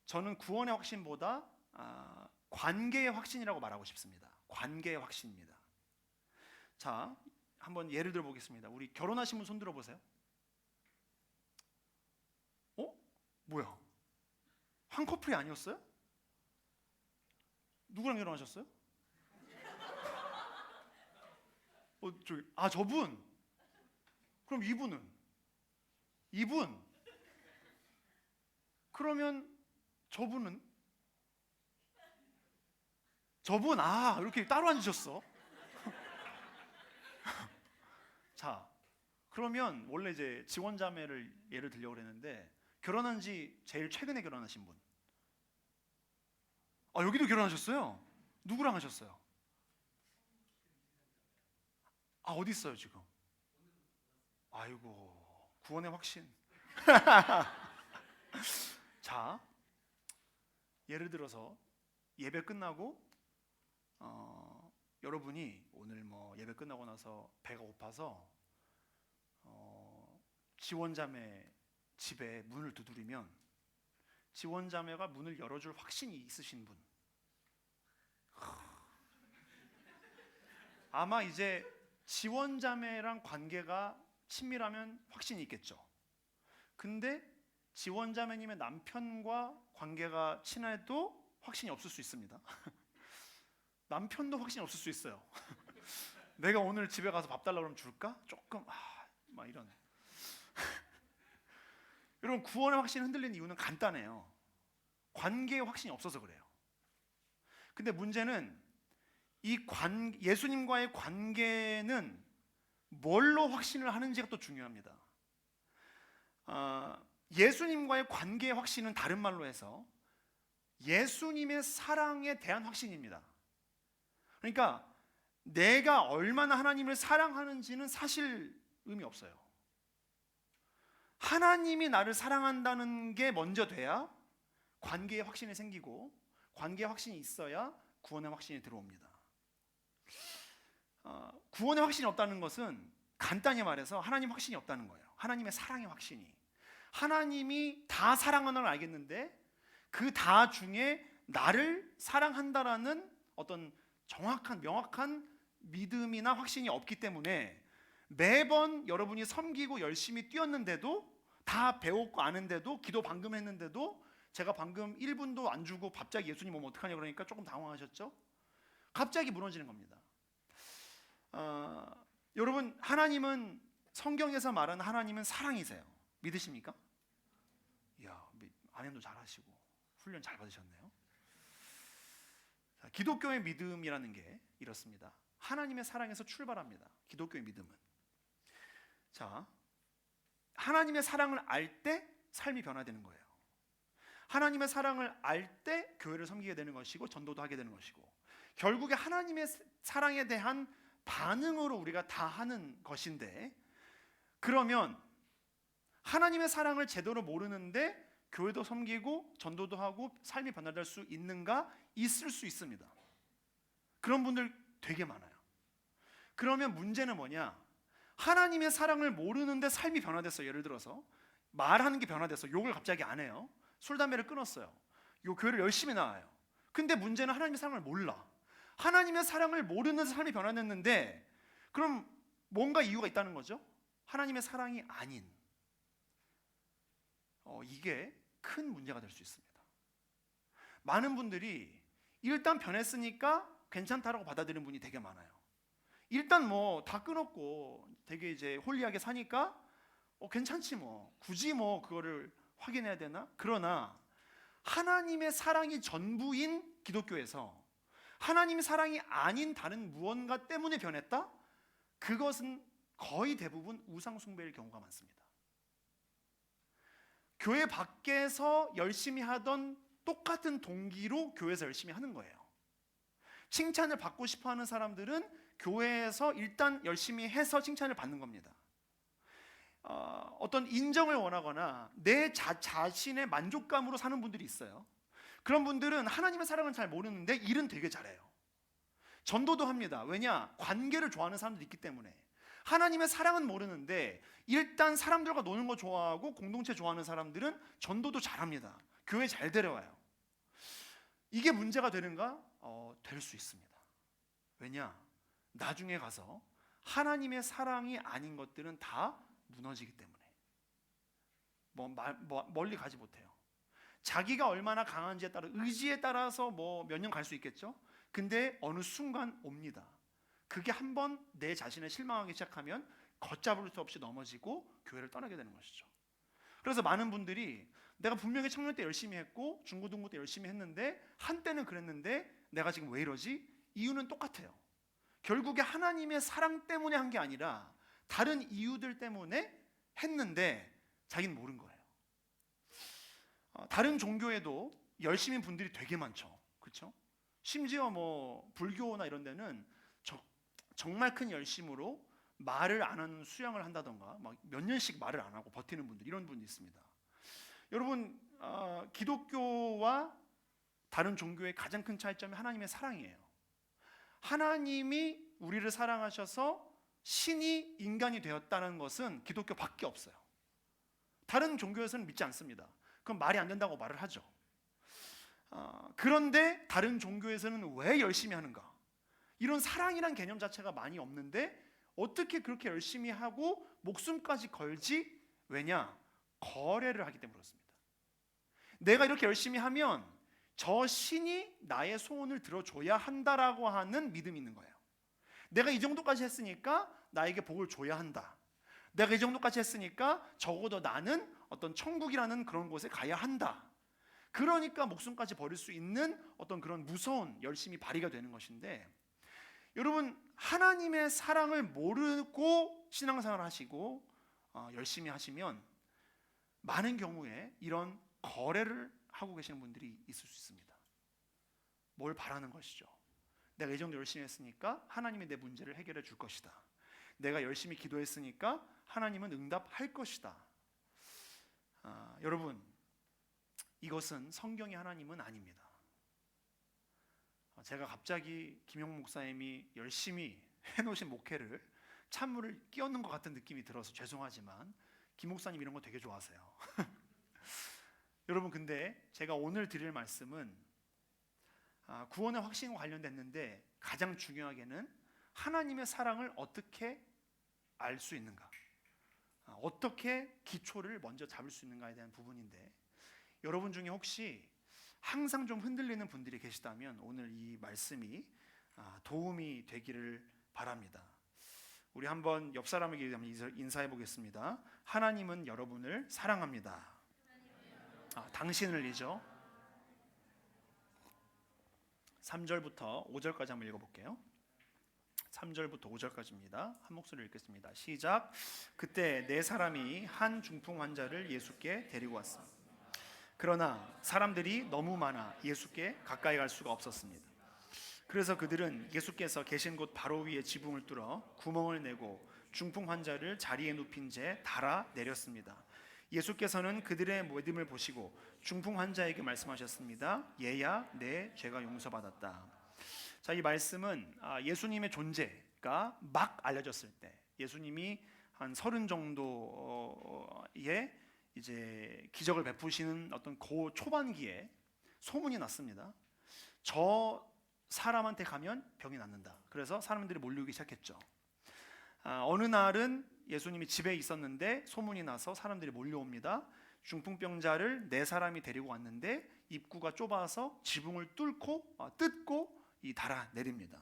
저는 구원의 확신보다 관계의 확신이라고 말하고 싶습니다. 관계의 확신입니다. 자, 한번 예를 들어 보겠습니다. 우리 결혼하신 분 손 들어 보세요. 뭐야? 한 커플이 아니었어요? 누구랑 결혼하셨어요? 저분. 그럼 이분. 그러면 저분, 이렇게 따로 앉으셨어. 자, 그러면 원래 이제 지원자매를 예를 들려고 그랬는데 결혼한 지 제일 최근에 결혼하신 분. 여기도 결혼하셨어요? 누구랑 하셨어요? 어디 있어요 지금? 아이고, 구원의 확신. 자, 예를 들어서 예배 끝나고 여러분이 오늘 뭐 예배 끝나고 나서 배가 고파서 지원자매 집에 문을 두드리면 지원자매가 문을 열어줄 확신이 있으신 분, 아마 이제 지원자매랑 관계가 친밀하면 확신이 있겠죠. 근데 지원자매님의 남편과 관계가 친해도 확신이 없을 수 있습니다. 남편도 확신이 없을 수 있어요. 내가 오늘 집에 가서 밥 달라고 그러면 줄까? 조금 막 이런. 여러분, 구원의 확신이 흔들리는 이유는 간단해요. 관계의 확신이 없어서 그래요. 근데 문제는 예수님과의 관계는 뭘로 확신을 하는지가 또 중요합니다. 예수님과의 관계의 확신은 다른 말로 해서 예수님의 사랑에 대한 확신입니다. 그러니까 내가 얼마나 하나님을 사랑하는지는 사실 의미 없어요. 하나님이 나를 사랑한다는 게 먼저 돼야 관계의 확신이 생기고, 관계의 확신이 있어야 구원의 확신이 들어옵니다. 구원의 확신이 없다는 것은 간단히 말해서 하나님 확신이 없다는 거예요. 하나님의 사랑의 확신이. 하나님이 다 사랑하는 걸 알겠는데 그 다 중에 나를 사랑한다라는 어떤 정확한 명확한 믿음이나 확신이 없기 때문에 매번 여러분이 섬기고 열심히 뛰었는데도, 다 배웠고 아는데도, 기도 방금 했는데도 제가 방금 1분도 안 주고 갑자기 예수님 오면 어떡하냐 그러니까 조금 당황하셨죠? 갑자기 무너지는 겁니다. 여러분, 하나님은, 성경에서 말하는 하나님은 사랑이세요. 믿으십니까? 이야, 아멘도 잘하시고 훈련 잘 받으셨네요. 자, 기독교의 믿음이라는 게 이렇습니다. 하나님의 사랑에서 출발합니다. 기독교의 믿음은. 자, 하나님의 사랑을 알 때 삶이 변화되는 거예요. 하나님의 사랑을 알 때 교회를 섬기게 되는 것이고 전도도 하게 되는 것이고, 결국에 하나님의 사랑에 대한 반응으로 우리가 다 하는 것인데, 그러면 하나님의 사랑을 제대로 모르는데 교회도 섬기고 전도도 하고 삶이 변화될 수 있는가? 있을 수 있습니다. 그런 분들 되게 많아요. 그러면 문제는 뭐냐? 하나님의 사랑을 모르는데 삶이 변화됐어요. 예를 들어서 말하는 게 변화됐어. 욕을 갑자기 안 해요. 술 담배를 끊었어요. 요 교회를 열심히 나와요. 근데 문제는 하나님의 사랑을 몰라. 하나님의 사랑을 모르는 삶이 변화됐는데, 그럼 뭔가 이유가 있다는 거죠. 하나님의 사랑이 아닌, 이게 큰 문제가 될 수 있습니다. 많은 분들이 일단 변했으니까 괜찮다라고 받아들이는 분이 되게 많아요. 일단 뭐 다 끊었고 되게 이제 홀리하게 사니까 괜찮지 뭐, 굳이 뭐 그거를 확인해야 되나? 그러나 하나님의 사랑이 전부인 기독교에서 하나님의 사랑이 아닌 다른 무언가 때문에 변했다? 그것은 거의 대부분 우상 숭배일 경우가 많습니다. 교회 밖에서 열심히 하던 똑같은 동기로 교회에서 열심히 하는 거예요. 칭찬을 받고 싶어 하는 사람들은 교회에서 일단 열심히 해서 칭찬을 받는 겁니다. 어떤 인정을 원하거나 내 자신의 만족감으로 사는 분들이 있어요. 그런 분들은 하나님의 사랑을 잘 모르는데 일은 되게 잘해요. 전도도 합니다. 왜냐? 관계를 좋아하는 사람들이 있기 때문에. 하나님의 사랑은 모르는데 일단 사람들과 노는 거 좋아하고 공동체 좋아하는 사람들은 전도도 잘합니다. 교회 잘 데려와요. 이게 문제가 되는가? 될 수 있습니다. 왜냐? 나중에 가서 하나님의 사랑이 아닌 것들은 다 무너지기 때문에 멀리 가지 못해요. 자기가 얼마나 강한지에 따라, 의지에 따라서 뭐 몇 년 갈 수 있겠죠. 근데 어느 순간 옵니다. 그게 한번 내 자신을 실망하기 시작하면 걷잡을 수 없이 넘어지고 교회를 떠나게 되는 것이죠. 그래서 많은 분들이 내가 분명히 청년 때 열심히 했고 중고등부 때 열심히 했는데 한때는 그랬는데 내가 지금 왜 이러지? 이유는 똑같아요. 결국에 하나님의 사랑 때문에 한 게 아니라 다른 이유들 때문에 했는데 자기는 모른 거예요. 다른 종교에도 열심인 분들이 되게 많죠. 그렇죠? 심지어 뭐 불교나 이런 데는 정말 큰 열심으로 말을 안 하는 수양을 한다던가 막 몇 년씩 말을 안 하고 버티는 분들, 이런 분이 있습니다. 여러분, 기독교와 다른 종교의 가장 큰 차이점이 하나님의 사랑이에요. 하나님이 우리를 사랑하셔서 신이 인간이 되었다는 것은 기독교밖에 없어요. 다른 종교에서는 믿지 않습니다. 그럼 말이 안 된다고 말을 하죠. 그런데 다른 종교에서는 왜 열심히 하는가? 이런 사랑이란 개념 자체가 많이 없는데 어떻게 그렇게 열심히 하고 목숨까지 걸지? 왜냐? 거래를 하기 때문에 그렇습니다. 내가 이렇게 열심히 하면 저 신이 나의 소원을 들어줘야 한다라고 하는 믿음이 있는 거예요. 내가 이 정도까지 했으니까 나에게 복을 줘야 한다. 내가 이 정도까지 했으니까 적어도 나는 어떤 천국이라는 그런 곳에 가야 한다. 그러니까 목숨까지 버릴 수 있는 어떤 그런 무서운 열심이 발휘가 되는 것인데, 여러분, 하나님의 사랑을 모르고 신앙생활을 하시고 열심히 하시면 많은 경우에 이런 거래를 하고 계시는 분들이 있을 수 있습니다. 뭘 바라는 것이죠? 내가 이 정도 열심히 했으니까 하나님이 내 문제를 해결해 줄 것이다. 내가 열심히 기도했으니까 하나님은 응답할 것이다. 여러분, 이것은 성경의 하나님은 아닙니다. 제가 갑자기 김용 목사님이 열심히 해놓으신 목회를 찬물을 끼얹는 것 같은 느낌이 들어서 죄송하지만 김 목사님 이런 거 되게 좋아하세요. 여러분, 근데 제가 오늘 드릴 말씀은 구원의 확신과 관련됐는데 가장 중요하게는 하나님의 사랑을 어떻게 알 수 있는가, 어떻게 기초를 먼저 잡을 수 있는가에 대한 부분인데, 여러분 중에 혹시 항상 좀 흔들리는 분들이 계시다면 오늘 이 말씀이 도움이 되기를 바랍니다. 우리 한번 옆 사람에게 인사해 보겠습니다. 하나님은 여러분을 사랑합니다. 당신을이죠. 3절부터 5절까지 한번 읽어볼게요. 3절부터 5절까지입니다. 한 목소리로 읽겠습니다. 시작. 그때 네 사람이 한 중풍 환자를 예수께 데리고 왔습니다. 그러나 사람들이 너무 많아 예수께 가까이 갈 수가 없었습니다. 그래서 그들은 예수께서 계신 곳 바로 위에 지붕을 뚫어 구멍을 내고 중풍 환자를 자리에 눕힌 채 달아 내렸습니다. 예수께서는 그들의 믿음을 보시고 중풍 환자에게 말씀하셨습니다. 얘야, 내 죄가 용서받았다. 자, 이 말씀은 예수님의 존재가 막 알려졌을 때, 예수님이 한 30 정도의 이제 기적을 베푸시는 어떤 고 초반기에 소문이 났습니다. 저 사람한테 가면 병이 낫는다. 그래서 사람들이 몰려오기 시작했죠. 어느 날은 예수님이 집에 있었는데 소문이 나서 사람들이 몰려옵니다. 중풍병자를 네 사람이 데리고 왔는데 입구가 좁아서 지붕을 뜯고 이 달아 내립니다.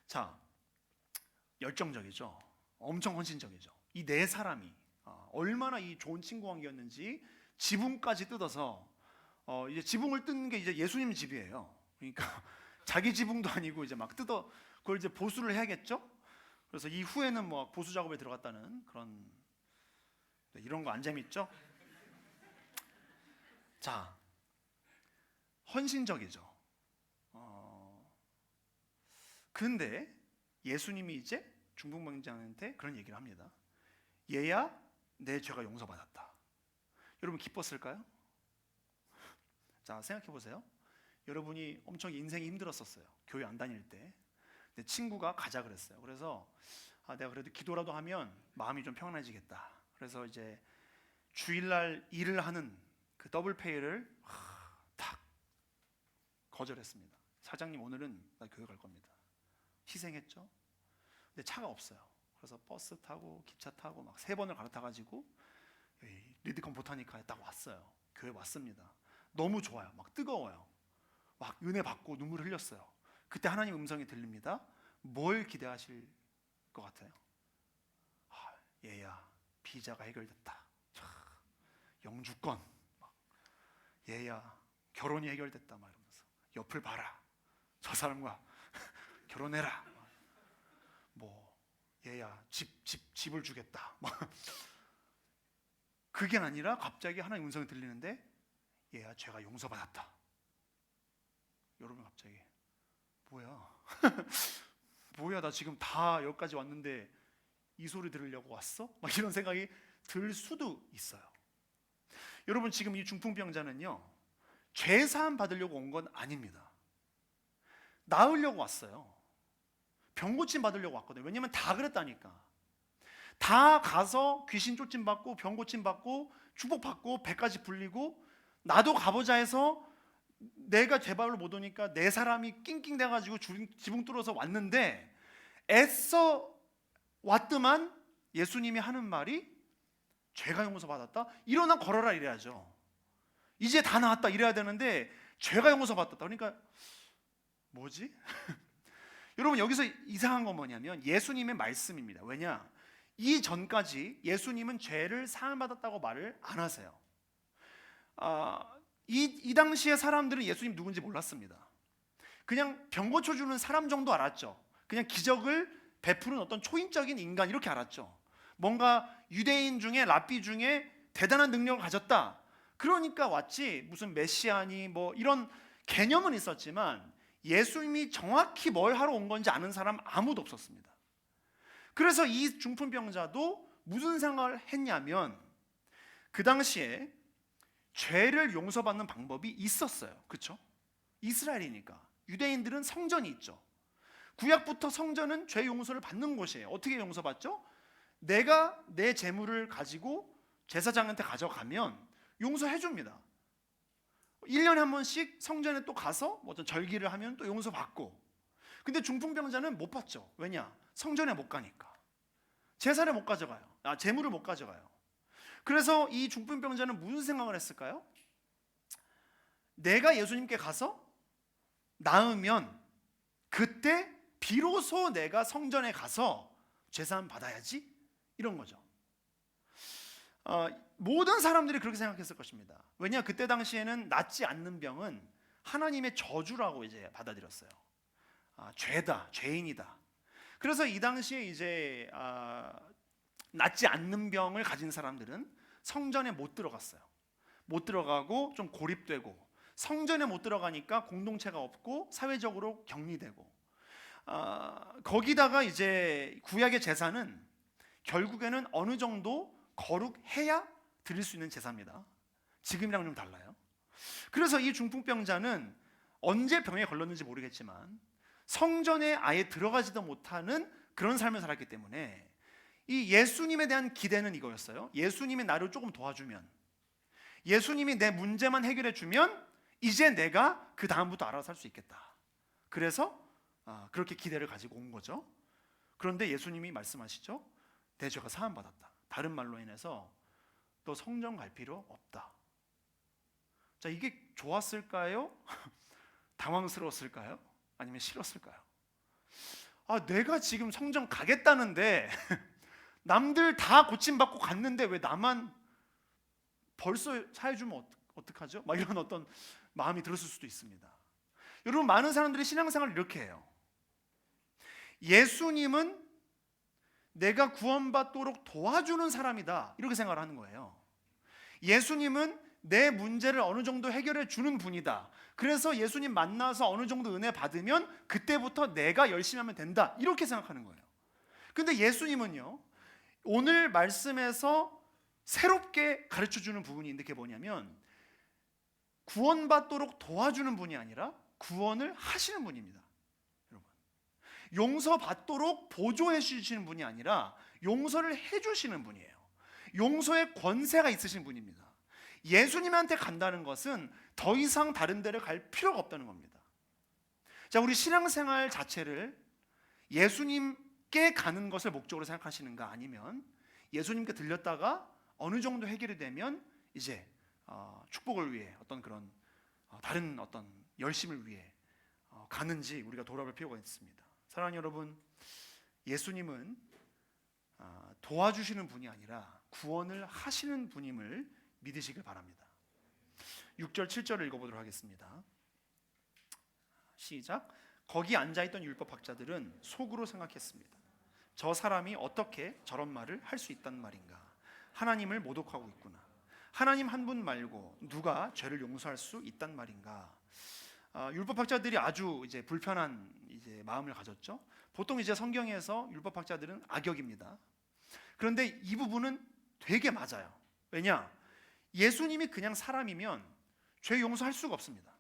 자, 열정적이죠. 엄청 헌신적이죠. 이 네 사람이 얼마나 이 좋은 친구 관계였는지 지붕까지 뜯어서 이제 지붕을 뜯는 게 이제 예수님 집이에요. 그러니까 자기 지붕도 아니고 이제 막 뜯어 그걸 이제 보수를 해야겠죠. 그래서 이후에는 뭐 보수 작업에 들어갔다는 그런 이런 거 안 재밌죠? 자, 헌신적이죠. 근데 예수님이 이제 중풍병자한테 그런 얘기를 합니다. 얘야, 내 죄가 용서받았다. 여러분 기뻤을까요? 자, 생각해 보세요. 여러분이 엄청 인생이 힘들었었어요. 교회 안 다닐 때. 내 친구가 가자 그랬어요. 그래서 내가 그래도 기도라도 하면 마음이 좀 평안해지겠다. 그래서 이제 주일날 일을 하는 그 더블페이를 탁 거절했습니다. 사장님, 오늘은 나 교회 갈 겁니다. 희생했죠. 근데 차가 없어요. 그래서 버스 타고 기차 타고 막 3번을 갈아타가지고 리드컨 보타니카에 딱 왔어요. 교회 왔습니다. 너무 좋아요. 막 뜨거워요. 막 은혜 받고 눈물 흘렸어요. 그때 하나님 음성이 들립니다. 뭘 기대하실 것 같아요? 얘야, 비자가 해결됐다. 영주권. 얘야, 결혼이 해결됐다. 막 이러면서 옆을 봐라. 저 사람과 결혼해라. 뭐 얘야, 집을 주겠다. 그게 아니라 갑자기 하나님 음성이 들리는데 얘야, 죄가 용서받았다. 여러분 갑자기 뭐야? 뭐야, 나 지금 다 여기까지 왔는데 이 소리 들으려고 왔어? 막 이런 생각이 들 수도 있어요. 여러분, 지금 이 중풍병자는요, 죄 사함 받으려고 온 건 아닙니다. 나으려고 왔어요. 병 고침 받으려고 왔거든요. 왜냐면 다 그랬다니까. 다 가서 귀신 쫓임 받고 병 고침 받고 축복 받고 배까지 불리고 나도 가보자 해서 내가 제발로 못 오니까 네 사람이 낑낑 대가지고 지붕 뚫어서 왔는데 애써 왔더만 예수님이 하는 말이 죄가 용서받았다? 일어나 걸어라 이래야죠. 이제 다 나았다 이래야 되는데 죄가 용서받았다. 그러니까 뭐지? 여러분, 여기서 이상한 건 뭐냐면 예수님의 말씀입니다. 왜냐? 이 전까지 예수님은 죄를 사함받았다고 말을 안 하세요. 이 당시의 사람들은 예수님 누군지 몰랐습니다. 그냥 병 고쳐주는 사람 정도 알았죠. 그냥 기적을 베푸는 어떤 초인적인 인간 이렇게 알았죠. 뭔가 유대인 중에 랍비 중에 대단한 능력을 가졌다. 그러니까 왔지 무슨 메시아니 뭐 이런 개념은 있었지만 예수님이 정확히 뭘 하러 온 건지 아는 사람 아무도 없었습니다. 그래서 이 중풍병자도 무슨 생각을 했냐면 그 당시에 죄를 용서받는 방법이 있었어요. 그렇죠? 이스라엘이니까 유대인들은 성전이 있죠. 구약부터 성전은 죄 용서를 받는 곳이에요. 어떻게 용서받죠? 내가 내 재물을 가지고 제사장한테 가져가면 용서해 줍니다. 1년에 한 번씩 성전에 또 가서 뭐 절기를 하면 또 용서받고. 근데 중풍병자는 못 받죠. 왜냐? 성전에 못 가니까. 제사를 못 가져가요. 재물을 못 가져가요. 그래서 이 중풍병자는 무슨 생각을 했을까요? 내가 예수님께 가서 나으면 그때 비로소 내가 성전에 가서 제사함 받아야지, 이런 거죠. 모든 사람들이 그렇게 생각했을 것입니다. 왜냐? 그때 당시에는 낫지 않는 병은 하나님의 저주라고 이제 받아들였어요. 죄다, 죄인이다. 그래서 이 당시에 이제 낫지 않는 병을 가진 사람들은 성전에 못 들어갔어요. 못 들어가고 좀 고립되고, 성전에 못 들어가니까 공동체가 없고 사회적으로 격리되고, 거기다가 이제 구약의 제사는 결국에는 어느 정도 거룩해야 드릴 수 있는 제사입니다. 지금이랑 좀 달라요. 그래서 이 중풍병자는 언제 병에 걸렸는지 모르겠지만 성전에 아예 들어가지도 못하는 그런 삶을 살았기 때문에 이 예수님에 대한 기대는 이거였어요. 예수님이 나를 조금 도와주면, 예수님이 내 문제만 해결해 주면 이제 내가 그 다음부터 알아서 살 수 있겠다. 그래서 그렇게 기대를 가지고 온 거죠. 그런데 예수님이 말씀하시죠. 내 죄가 사함받았다. 다른 말로 인해서 너 성전 갈 필요 없다. 자, 이게 좋았을까요? 당황스러웠을까요? 아니면 싫었을까요? 내가 지금 성전 가겠다는데 남들 다 고침받고 갔는데 왜 나만 벌써 사해주면 어떡하죠? 막 이런 어떤 마음이 들었을 수도 있습니다. 여러분, 많은 사람들이 신앙생활을 이렇게 해요. 예수님은 내가 구원받도록 도와주는 사람이다, 이렇게 생각을 하는 거예요. 예수님은 내 문제를 어느 정도 해결해 주는 분이다. 그래서 예수님 만나서 어느 정도 은혜 받으면 그때부터 내가 열심히 하면 된다, 이렇게 생각하는 거예요. 근데 예수님은요, 오늘 말씀에서 새롭게 가르쳐주는 부분이 있는데, 그게 뭐냐면 구원받도록 도와주는 분이 아니라 구원을 하시는 분입니다. 여러분, 용서받도록 보조해 주시는 분이 아니라 용서를 해주시는 분이에요. 용서의 권세가 있으신 분입니다. 예수님한테 간다는 것은 더 이상 다른 데를 갈 필요가 없다는 겁니다. 자, 우리 신앙생활 자체를 예수님께 가는 것을 목적으로 생각하시는가, 아니면 예수님께 들렸다가 어느 정도 해결이 되면 이제 축복을 위해 어떤 그런 다른 어떤 열심을 위해 가는지 우리가 돌아볼 필요가 있습니다. 사랑하는 여러분, 예수님은 도와주시는 분이 아니라 구원을 하시는 분임을 믿으시길 바랍니다. 6절 7절을 읽어보도록 하겠습니다. 시작. 거기 앉아있던 율법학자들은 속으로 생각했습니다. 저 사람이 어떻게 저런 말을 할 수 있단 말인가? 하나님을 모독하고 있구나. 하나님 한 분 말고 누가 죄를 용서할 수 있단 말인가? 율법학자들이 아주 이제 불편한 이제 마음을 가졌죠. 보통 이제 성경에서 율법학자들은 악역입니다. 그런데 이 부분은 되게 맞아요. 왜냐? 예수님이 그냥 사람이면 죄 용서할 수가 없습니다.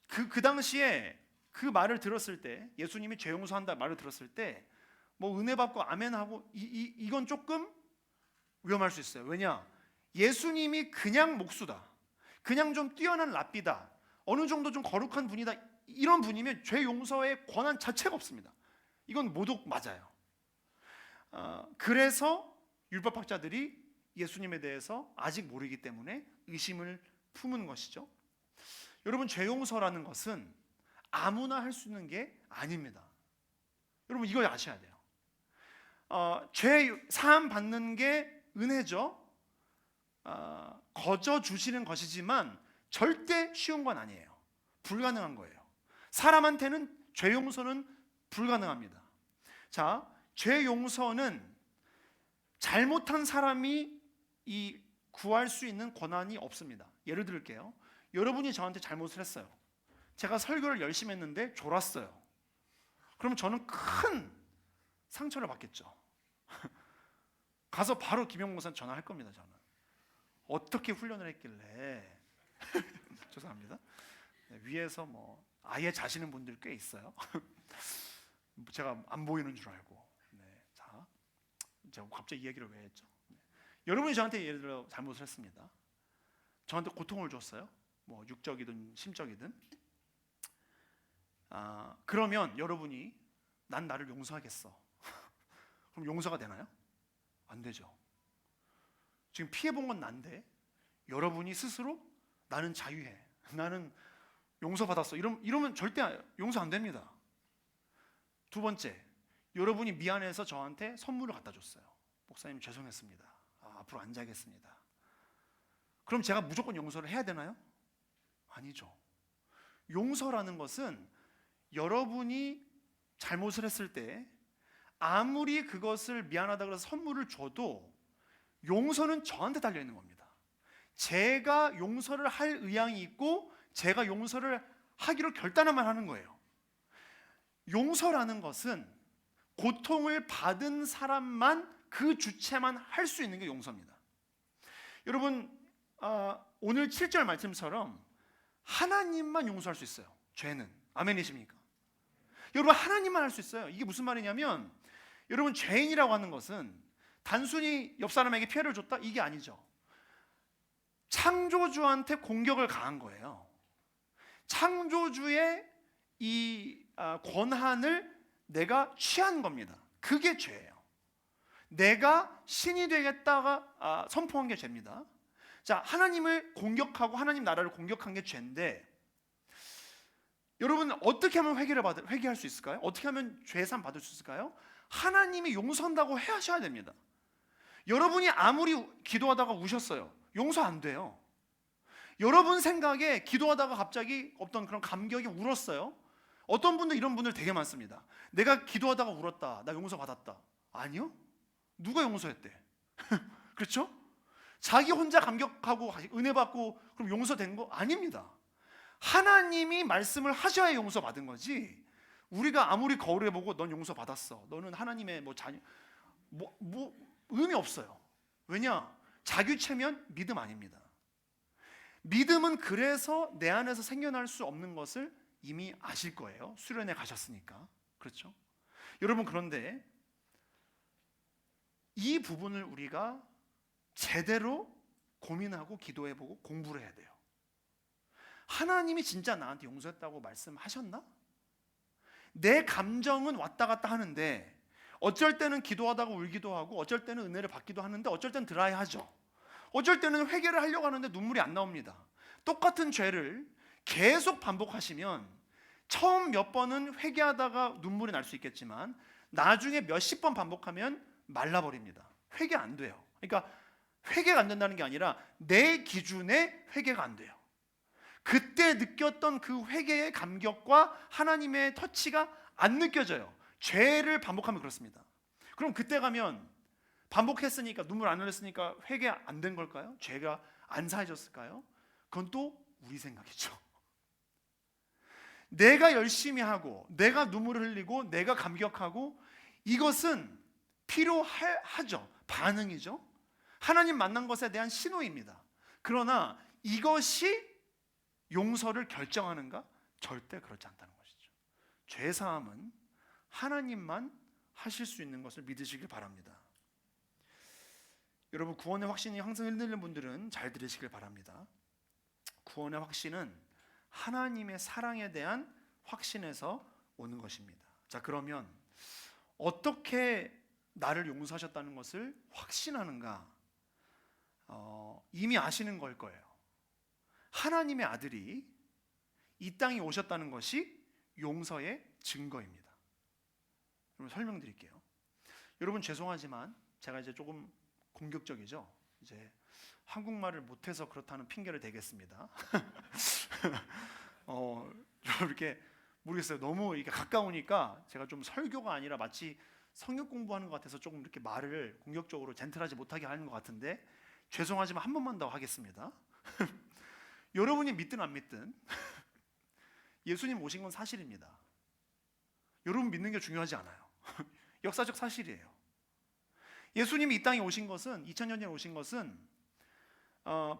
그 당시에 그 말을 들었을 때, 예수님이 죄 용서한다 말을 들었을 때 뭐 은혜 받고 아멘하고 이건 조금 위험할 수 있어요. 왜냐? 예수님이 그냥 목수다, 그냥 좀 뛰어난 랍비다, 어느 정도 좀 거룩한 분이다, 이런 분이면 죄 용서의 권한 자체가 없습니다. 이건 모독 맞아요. 그래서 율법학자들이 예수님에 대해서 아직 모르기 때문에 의심을 품은 것이죠. 여러분, 죄 용서라는 것은 아무나 할 수 있는 게 아닙니다. 여러분, 이걸 아셔야 돼요. 죄 사함 받는 게 은혜죠. 거저 주시는 것이지만 절대 쉬운 건 아니에요. 불가능한 거예요. 사람한테는 죄 용서는 불가능합니다. 자, 죄 용서는 잘못한 사람이 구할 수 있는 권한이 없습니다. 예를 들게요. 여러분이 저한테 잘못을 했어요. 제가 설교를 열심히 했는데 졸았어요. 그럼 저는 큰 상처를 받겠죠. 가서 바로 김영모 목사한테 전화할 겁니다. 저는 어떻게 훈련을 했길래 죄송합니다. 위에서 뭐 아예 자시는 분들 꽤 있어요. 제가 안 보이는 줄 알고. 자, 제가 갑자기 이 얘기를 왜 했죠? 여러분이 저한테 예를 들어 잘못을 했습니다. 저한테 고통을 줬어요. 뭐 육적이든 심적이든. 그러면 여러분이 난 나를 용서하겠어. 그럼 용서가 되나요? 안 되죠. 지금 피해본 건 난데 여러분이 스스로 나는 자유해, 나는 용서받았어, 이러면 절대 용서 안 됩니다. 두 번째, 여러분이 미안해서 저한테 선물을 갖다 줬어요. 목사님 죄송했습니다. 앞으로 안 자겠습니다. 그럼 제가 무조건 용서를 해야 되나요? 아니죠. 용서라는 것은 여러분이 잘못을 했을 때 아무리 그것을 미안하다고 해서 선물을 줘도 용서는 저한테 달려있는 겁니다. 제가 용서를 할 의향이 있고 제가 용서를 하기로 결단하면 하는 거예요. 용서라는 것은 고통을 받은 사람만, 그 주체만 할 수 있는 게 용서입니다. 여러분, 오늘 7절 말씀처럼 하나님만 용서할 수 있어요. 죄는. 아멘이십니까? 여러분, 하나님만 할 수 있어요. 이게 무슨 말이냐면, 여러분, 죄인이라고 하는 것은 단순히 옆 사람에게 피해를 줬다, 이게 아니죠. 창조주한테 공격을 가한 거예요. 창조주의 이 권한을 내가 취한 겁니다. 그게 죄예요. 내가 신이 되겠다가 선포한 게 죄입니다. 자, 하나님을 공격하고 하나님 나라를 공격한 게 죄인데, 여러분 어떻게 하면 회개할 수 있을까요? 어떻게 하면 죄산 받을 수 있을까요? 하나님이 용서한다고 하셔야 됩니다. 여러분이 아무리 기도하다가 우셨어요, 용서 안 돼요. 여러분 생각에 기도하다가 갑자기 어떤 그런 감격이 울었어요. 어떤 분들 이런 분들 되게 많습니다. 내가 기도하다가 울었다, 나 용서 받았다. 아니요, 누가 용서했대? 그렇죠? 자기 혼자 감격하고 은혜 받고 그럼 용서된 거 아닙니다. 하나님이 말씀을 하셔야 용서 받은 거지, 우리가 아무리 거울에 보고 넌 용서 받았어, 너는 하나님의 자녀, 의미 없어요. 왜냐? 자규체면 믿음 아닙니다. 믿음은 그래서 내 안에서 생겨날 수 없는 것을 이미 아실 거예요. 수련회 가셨으니까. 그렇죠? 여러분, 그런데 이 부분을 우리가 제대로 고민하고 기도해보고 공부를 해야 돼요. 하나님이 진짜 나한테 용서했다고 말씀하셨나? 내 감정은 왔다 갔다 하는데, 어쩔 때는 기도하다가 울기도 하고, 어쩔 때는 은혜를 받기도 하는데, 어쩔 때는 드라이하죠. 어쩔 때는 회개를 하려고 하는데 눈물이 안 나옵니다. 똑같은 죄를 계속 반복하시면 처음 몇 번은 회개하다가 눈물이 날 수 있겠지만 나중에 몇십 번 반복하면 말라버립니다. 회개 안 돼요. 그러니까 회개가 안 된다는 게 아니라 내 기준에 회개가 안 돼요. 그때 느꼈던 그 회개의 감격과 하나님의 터치가 안 느껴져요. 죄를 반복하면 그렇습니다. 그럼 그때 가면 반복했으니까, 눈물 안 흘렸으니까 회개 안 된 걸까요? 죄가 안 사해졌을까요? 그건 또 우리 생각이죠. 내가 열심히 하고 내가 눈물을 흘리고 내가 감격하고, 이것은 필요하죠. 반응이죠. 하나님 만난 것에 대한 신호입니다. 그러나 이것이 용서를 결정하는가? 절대 그렇지 않다는 것이죠. 죄사함은 하나님만 하실 수 있는 것을 믿으시길 바랍니다. 여러분, 구원의 확신이 항상 흔들리는 분들은 잘 들으시길 바랍니다. 구원의 확신은 하나님의 사랑에 대한 확신에서 오는 것입니다. 자, 그러면 어떻게 나를 용서하셨다는 것을 확신하는가? 이미 아시는 걸 거예요. 하나님의 아들이 이 땅에 오셨다는 것이 용서의 증거입니다. 여러분, 설명드릴게요. 여러분, 죄송하지만 제가 이제 조금 공격적이죠. 이제 한국말을 못해서 그렇다는 핑계를 대겠습니다. 이렇게 모르겠어요. 너무 이게 가까우니까 제가 좀 설교가 아니라 마치 성역 공부하는 것 같아서 조금 이렇게 말을 공격적으로 젠틀하지 못하게 하는 것 같은데, 죄송하지만 한 번만 더 하겠습니다. 여러분이 믿든 안 믿든 예수님 오신 건 사실입니다. 여러분 믿는 게 중요하지 않아요. 역사적 사실이에요. 예수님이 이 땅에 오신 것은, 2000년 전에 오신 것은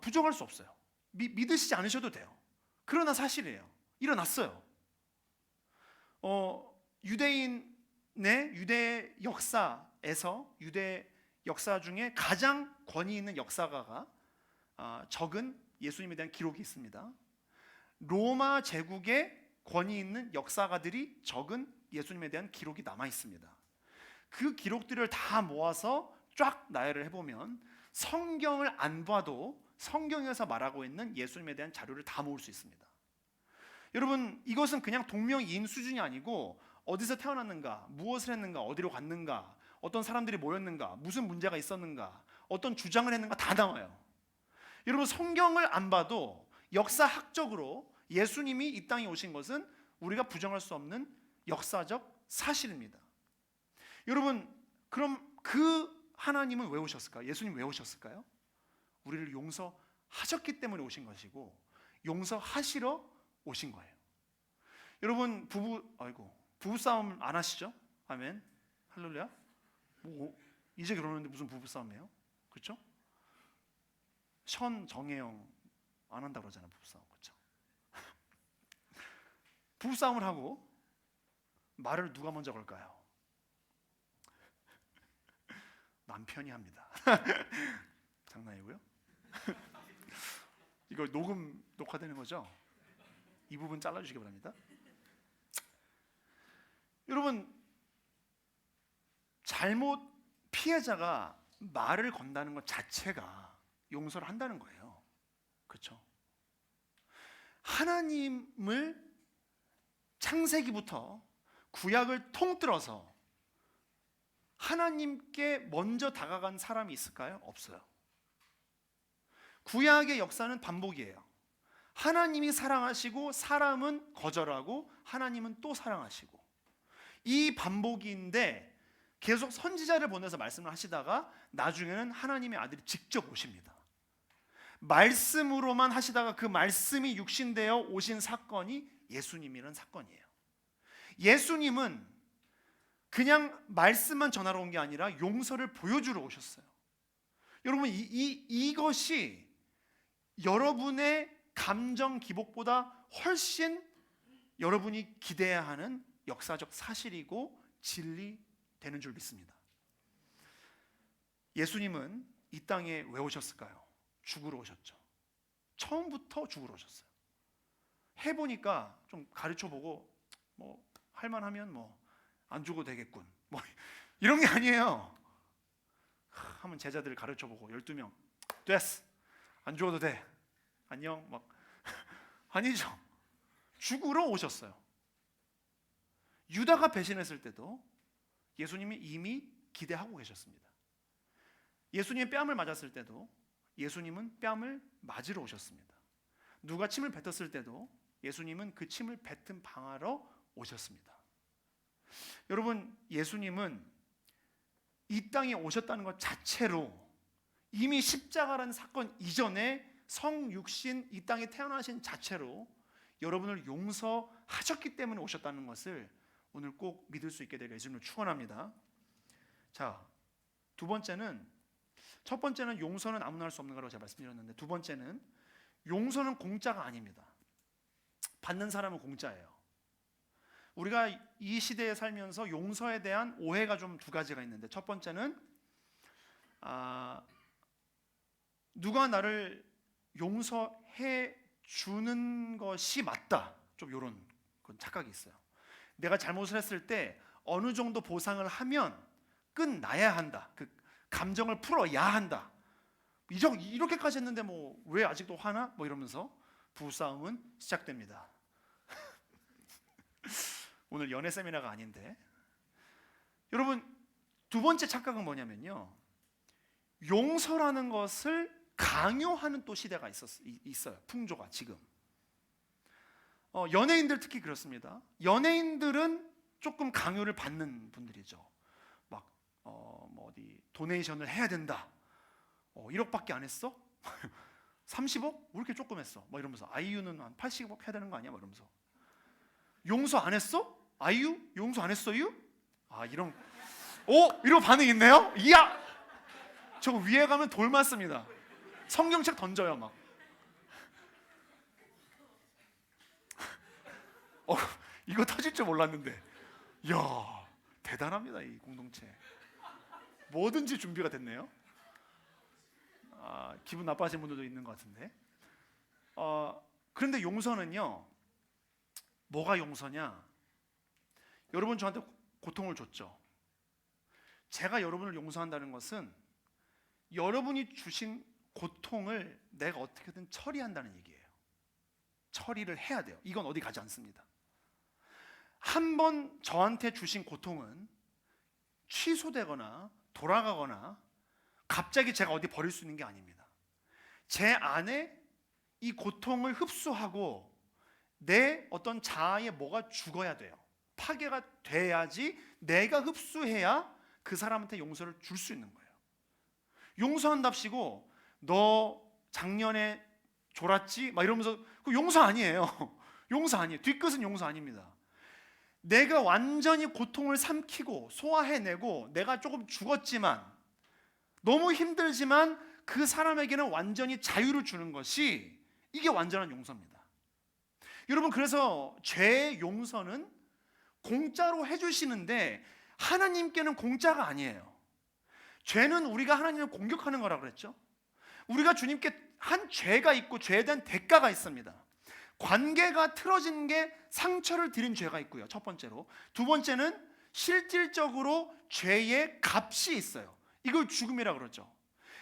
부정할 수 없어요. 믿으시지 않으셔도 돼요. 그러나 사실이에요. 일어났어요. 유대인의 유대 역사에서, 유대 역사 중에 가장 권위 있는 역사가가 적은 예수님에 대한 기록이 있습니다. 로마 제국의 권위 있는 역사가들이 적은 예수님에 대한 기록이 남아 있습니다. 그 기록들을 다 모아서 쫙 나열을 해보면 성경을 안 봐도 성경에서 말하고 있는 예수님에 대한 자료를 다 모을 수 있습니다. 여러분, 이것은 그냥 동명이인 수준이 아니고 어디서 태어났는가, 무엇을 했는가, 어디로 갔는가, 어떤 사람들이 모였는가, 무슨 문제가 있었는가, 어떤 주장을 했는가 다 나와요. 여러분, 성경을 안 봐도 역사학적으로 예수님이 이 땅에 오신 것은 우리가 부정할 수 없는 역사적 사실입니다. 여러분, 그럼 그 하나님은 왜 오셨을까요? 예수님 왜 오셨을까요? 우리를 용서하셨기 때문에 오신 것이고, 용서하시러 오신 거예요. 여러분, 부부싸움 안 하시죠? 아멘. 할렐루야. 이제 결혼했는데 무슨 부부싸움이에요? 그렇죠? 정혜영 안 한다 그러잖아, 부부싸움. 그렇죠? 부부싸움을 하고 말을 누가 먼저 걸까요? 남편이 합니다. 장난이고요. 이거 녹화되는 거죠? 이 부분 잘라주시기 바랍니다. 여러분, 피해자가 말을 건다는 것 자체가 용서를 한다는 거예요. 그렇죠? 하나님을 창세기부터 구약을 통틀어서 하나님께 먼저 다가간 사람이 있을까요? 없어요. 구약의 역사는 반복이에요. 하나님이 사랑하시고 사람은 거절하고 하나님은 또 사랑하시고, 이 반복인데 계속 선지자를 보내서 말씀을 하시다가 나중에는 하나님의 아들이 직접 오십니다. 말씀으로만 하시다가 그 말씀이 육신되어 오신 사건이 예수님이라는 사건이에요. 예수님은 그냥 말씀만 전하러 온 게 아니라 용서를 보여주러 오셨어요. 여러분, 이것이 여러분의 감정 기복보다 훨씬 여러분이 기대해야 하는 역사적 사실이고 진리 되는 줄 믿습니다. 예수님은 이 땅에 왜 오셨을까요? 죽으러 오셨죠. 처음부터 죽으러 오셨어요. 해보니까 좀 가르쳐보고 뭐 할만하면 뭐 안 죽어도 되겠군, 뭐 이런 게 아니에요. 한번 제자들을 가르쳐보고 12명 됐어, 안 죽어도 돼, 안녕, 막 아니죠. 죽으러 오셨어요. 유다가 배신했을 때도 예수님이 이미 기대하고 계셨습니다. 예수님의 뺨을 맞았을 때도 예수님은 뺨을 맞으러 오셨습니다. 누가 침을 뱉었을 때도 예수님은 그 침을 뱉은 방하러 오셨습니다. 여러분, 예수님은 이 땅에 오셨다는 것 자체로 이미 십자가라는 사건 이전에 성육신 이 땅에 태어나신 자체로 여러분을 용서하셨기 때문에 오셨다는 것을 오늘 꼭 믿을 수 있게 되길 예수님을 축원합니다. 자, 두 번째는, 첫 번째는 용서는 아무나 할 수 없는 거라고 제가 말씀드렸는데, 두 번째는 용서는 공짜가 아닙니다. 받는 사람은 공짜예요. 우리가 이 시대에 살면서 용서에 대한 오해가 좀 두 가지가 있는데, 첫 번째는 누가 나를 용서해 주는 것이 맞다, 좀 이런 착각이 있어요. 내가 잘못을 했을 때 어느 정도 보상을 하면 끝나야 한다, 그 감정을 풀어야 한다, 이렇게까지 했는데 뭐 왜 아직도 화나? 뭐 이러면서 부부싸움은 시작됩니다. 오늘 연애 세미나가 아닌데, 여러분, 두 번째 착각은 뭐냐면요, 용서라는 것을 강요하는 또 시대가 있어요. 풍조가 지금. 연예인들 특히 그렇습니다. 연예인들은 조금 강요를 받는 분들이죠. 막 뭐 어디 도네이션을 해야 된다. 1억밖에 안 했어? 30억? 왜 이렇게 조금 했어? 뭐 이러면서 아이유는 한 80억 해야 되는 거 아니야? 뭐 이러면서 용서 안 했어? 아이유? 용서 안 했어요? 이런 이런 반응 있네요? 이야! 저 위에 가면 돌 맞습니다. 성경책 던져요 막. 이거 터질 줄 몰랐는데, 이야, 대단합니다. 이 공동체 뭐든지 준비가 됐네요. 기분 나빠하시는 분들도 있는 것 같은데, 그런데 용서는요, 뭐가 용서냐? 여러분 저한테 고통을 줬죠. 제가 여러분을 용서한다는 것은 여러분이 주신 고통을 내가 어떻게든 처리한다는 얘기예요. 처리를 해야 돼요. 이건 어디 가지 않습니다. 한 번 저한테 주신 고통은 취소되거나 돌아가거나 갑자기 제가 어디 버릴 수 있는 게 아닙니다. 제 안에 이 고통을 흡수하고 내 어떤 자아에 뭐가 죽어야 돼요. 파괴가 돼야지 내가 흡수해야 그 사람한테 용서를 줄 수 있는 거예요. 용서한답시고 너 작년에 졸았지? 막 이러면서 그 용서 아니에요. 용서 아니에요. 뒤끝은 용서 아닙니다. 내가 완전히 고통을 삼키고 소화해내고 내가 조금 죽었지만, 너무 힘들지만 그 사람에게는 완전히 자유를 주는 것이, 이게 완전한 용서입니다. 여러분, 그래서 죄의 용서는 공짜로 해주시는데 하나님께는 공짜가 아니에요. 죄는 우리가 하나님을 공격하는 거라고 그랬죠. 우리가 주님께 한 죄가 있고 죄에 대한 대가가 있습니다. 관계가 틀어진 게 상처를 드린 죄가 있고요, 첫 번째로. 두 번째는 실질적으로 죄의 값이 있어요. 이걸 죽음이라 그러죠.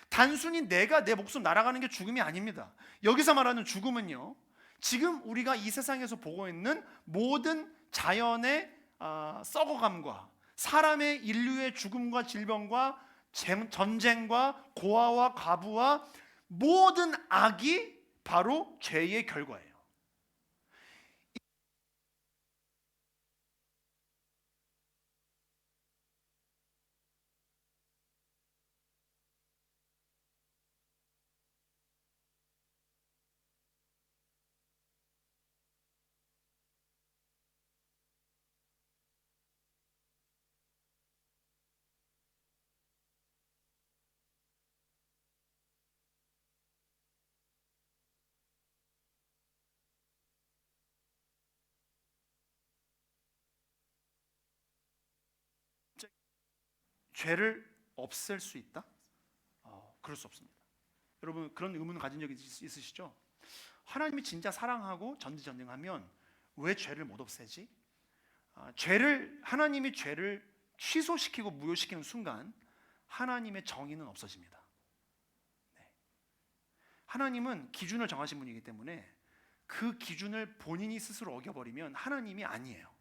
단순히 내가 내 목숨 날아가는 게 죽음이 아닙니다. 여기서 말하는 죽음은요, 지금 우리가 이 세상에서 보고 있는 모든 자연의 썩어감과 사람의 인류의 죽음과 질병과 전쟁과 고아와 과부와 모든 악이 바로 죄의 결과예요. 죄를 없앨 수 있다? 그럴 수 없습니다. 여러분 그런 의문 가진 적 있으시죠? 하나님이 진짜 사랑하고 전지전능하면 왜 죄를 못 없애지? 하나님이 죄를 취소시키고 무효시키는 순간 하나님의 정의는 없어집니다. 네. 하나님은 기준을 정하신 분이기 때문에 그 기준을 본인이 스스로 어겨버리면 하나님이 아니에요.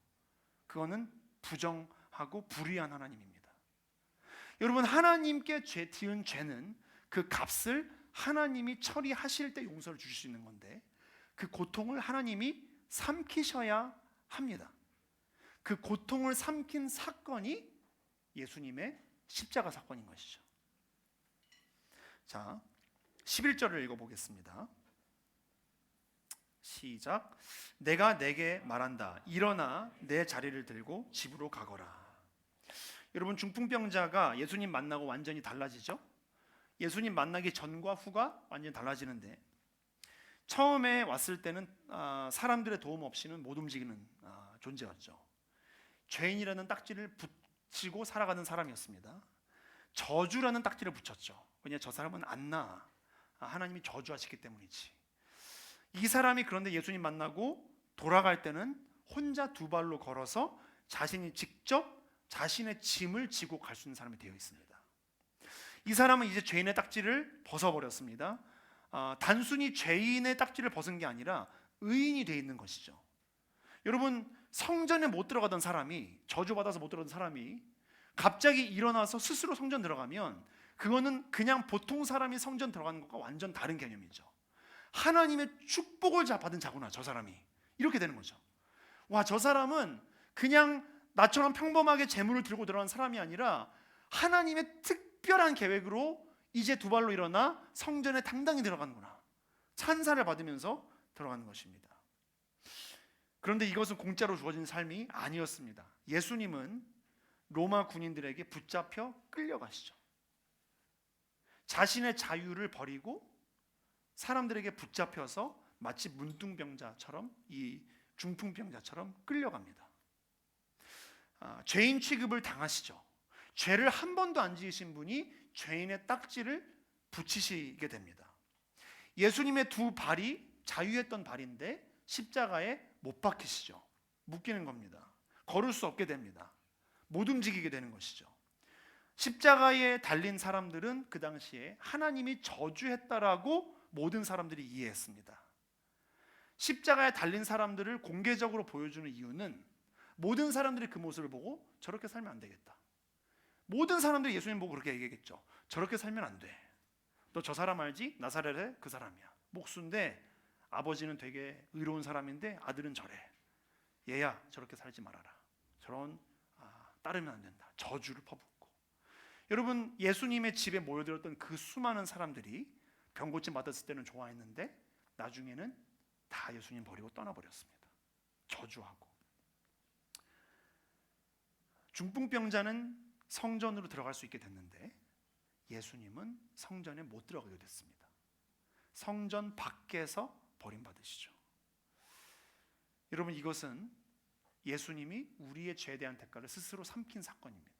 그거는 부정하고 불의한 하나님입니다. 여러분 하나님께 지은 죄는 그 값을 하나님이 처리하실 때 용서를 주실 수 있는 건데 그 고통을 하나님이 삼키셔야 합니다. 그 고통을 삼킨 사건이 예수님의 십자가 사건인 것이죠. 자, 11절을 읽어보겠습니다. 시작. 내가 내게 말한다. 일어나 내 자리를 들고 집으로 가거라. 여러분 중풍병자가 예수님 만나고 완전히 달라지죠. 예수님 만나기 전과 후가 완전히 달라지는데 처음에 왔을 때는 사람들의 도움 없이는 못 움직이는 존재였죠. 죄인이라는 딱지를 붙이고 살아가는 사람이었습니다. 저주라는 딱지를 붙였죠. 왜냐 저 사람은 안 나. 하나님이 저주하시기 때문이지. 이 사람이 그런데 예수님 만나고 돌아갈 때는 혼자 두 발로 걸어서 자신이 직접 자신의 짐을 지고 갈 수 있는 사람이 되어 있습니다. 이 사람은 이제 죄인의 딱지를 벗어버렸습니다. 단순히 죄인의 딱지를 벗은 게 아니라 의인이 되어 있는 것이죠. 여러분 성전에 못 들어가던 사람이 저주받아서 못 들어가던 사람이 갑자기 일어나서 스스로 성전 들어가면 그거는 그냥 보통 사람이 성전 들어가는 것과 완전 다른 개념이죠. 하나님의 축복을 받은 자구나 저 사람이 이렇게 되는 거죠. 와, 저 사람은 그냥 나처럼 평범하게 재물을 들고 들어간 사람이 아니라 하나님의 특별한 계획으로 이제 두 발로 일어나 성전에 당당히 들어가는구나. 찬사를 받으면서 들어가는 것입니다. 그런데 이것은 공짜로 주어진 삶이 아니었습니다. 예수님은 로마 군인들에게 붙잡혀 끌려가시죠. 자신의 자유를 버리고 사람들에게 붙잡혀서 마치 문둥병자처럼 이 중풍병자처럼 끌려갑니다. 죄인 취급을 당하시죠. 죄를 한 번도 안 지으신 분이 죄인의 딱지를 붙이시게 됩니다. 예수님의 두 발이 자유했던 발인데 십자가에 못 박히시죠. 묶이는 겁니다. 걸을 수 없게 됩니다. 못 움직이게 되는 것이죠. 십자가에 달린 사람들은 그 당시에 하나님이 저주했다라고 모든 사람들이 이해했습니다. 십자가에 달린 사람들을 공개적으로 보여주는 이유는 모든 사람들이 그 모습을 보고 저렇게 살면 안 되겠다. 모든 사람들이 예수님 보고 그렇게 얘기했겠죠. 저렇게 살면 안 돼. 너 저 사람 알지? 나사렛의 그 사람이야. 목수인데 아버지는 되게 의로운 사람인데 아들은 저래. 얘야 저렇게 살지 말아라. 저런 따르면 안 된다. 저주를 퍼붓고. 여러분 예수님의 집에 모여들었던 그 수많은 사람들이 병고침 맞았을 때는 좋아했는데 나중에는 다 예수님 버리고 떠나버렸습니다. 저주하고. 중풍병자는 성전으로 들어갈 수 있게 됐는데 예수님은 성전에 못 들어가게 됐습니다. 성전 밖에서 버림받으시죠. 여러분 이것은 예수님이 우리의 죄에 대한 대가를 스스로 삼킨 사건입니다.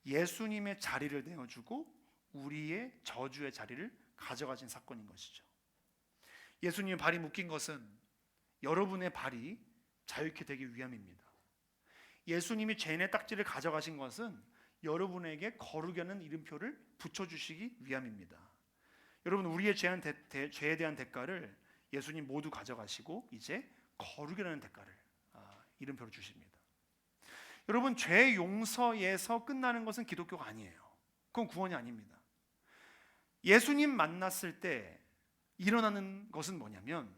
예수님의 자리를 내어주고 우리의 저주의 자리를 가져가신 사건인 것이죠. 예수님의 발이 묶인 것은 여러분의 발이 자유케 되기 위함입니다. 예수님이 죄인의 딱지를 가져가신 것은 여러분에게 거룩이라는 이름표를 붙여주시기 위함입니다. 여러분, 우리의 죄에 대한 대가를 예수님 모두 가져가시고 이제 거룩이라는 대가를 이름표로 주십니다. 여러분, 죄 용서에서 끝나는 것은 기독교가 아니에요. 그건 구원이 아닙니다. 예수님 만났을 때 일어나는 것은 뭐냐면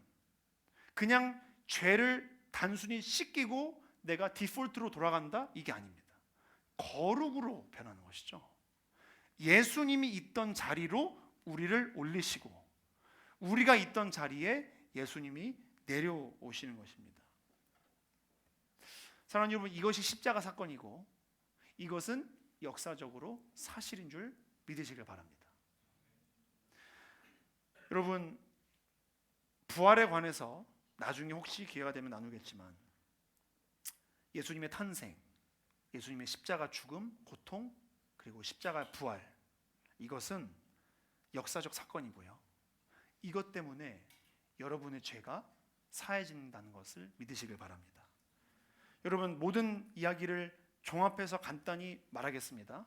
그냥 죄를 단순히 씻기고 내가 디폴트로 돌아간다, 이게 아닙니다. 거룩으로 변하는 것이죠. 예수님이 있던 자리로 우리를 올리시고 우리가 있던 자리에 예수님이 내려오시는 것입니다. 사랑하는 여러분, 이것이 십자가 사건이고 이것은 역사적으로 사실인 줄 믿으시길 바랍니다. 여러분, 부활에 관해서 나중에 혹시 기회가 되면 나누겠지만 예수님의 탄생, 예수님의 십자가 죽음, 고통, 그리고 십자가 부활, 이것은 역사적 사건이고요. 이것 때문에 여러분의 죄가 사해진다는 것을 믿으시길 바랍니다. 여러분, 모든 이야기를 종합해서 간단히 말하겠습니다.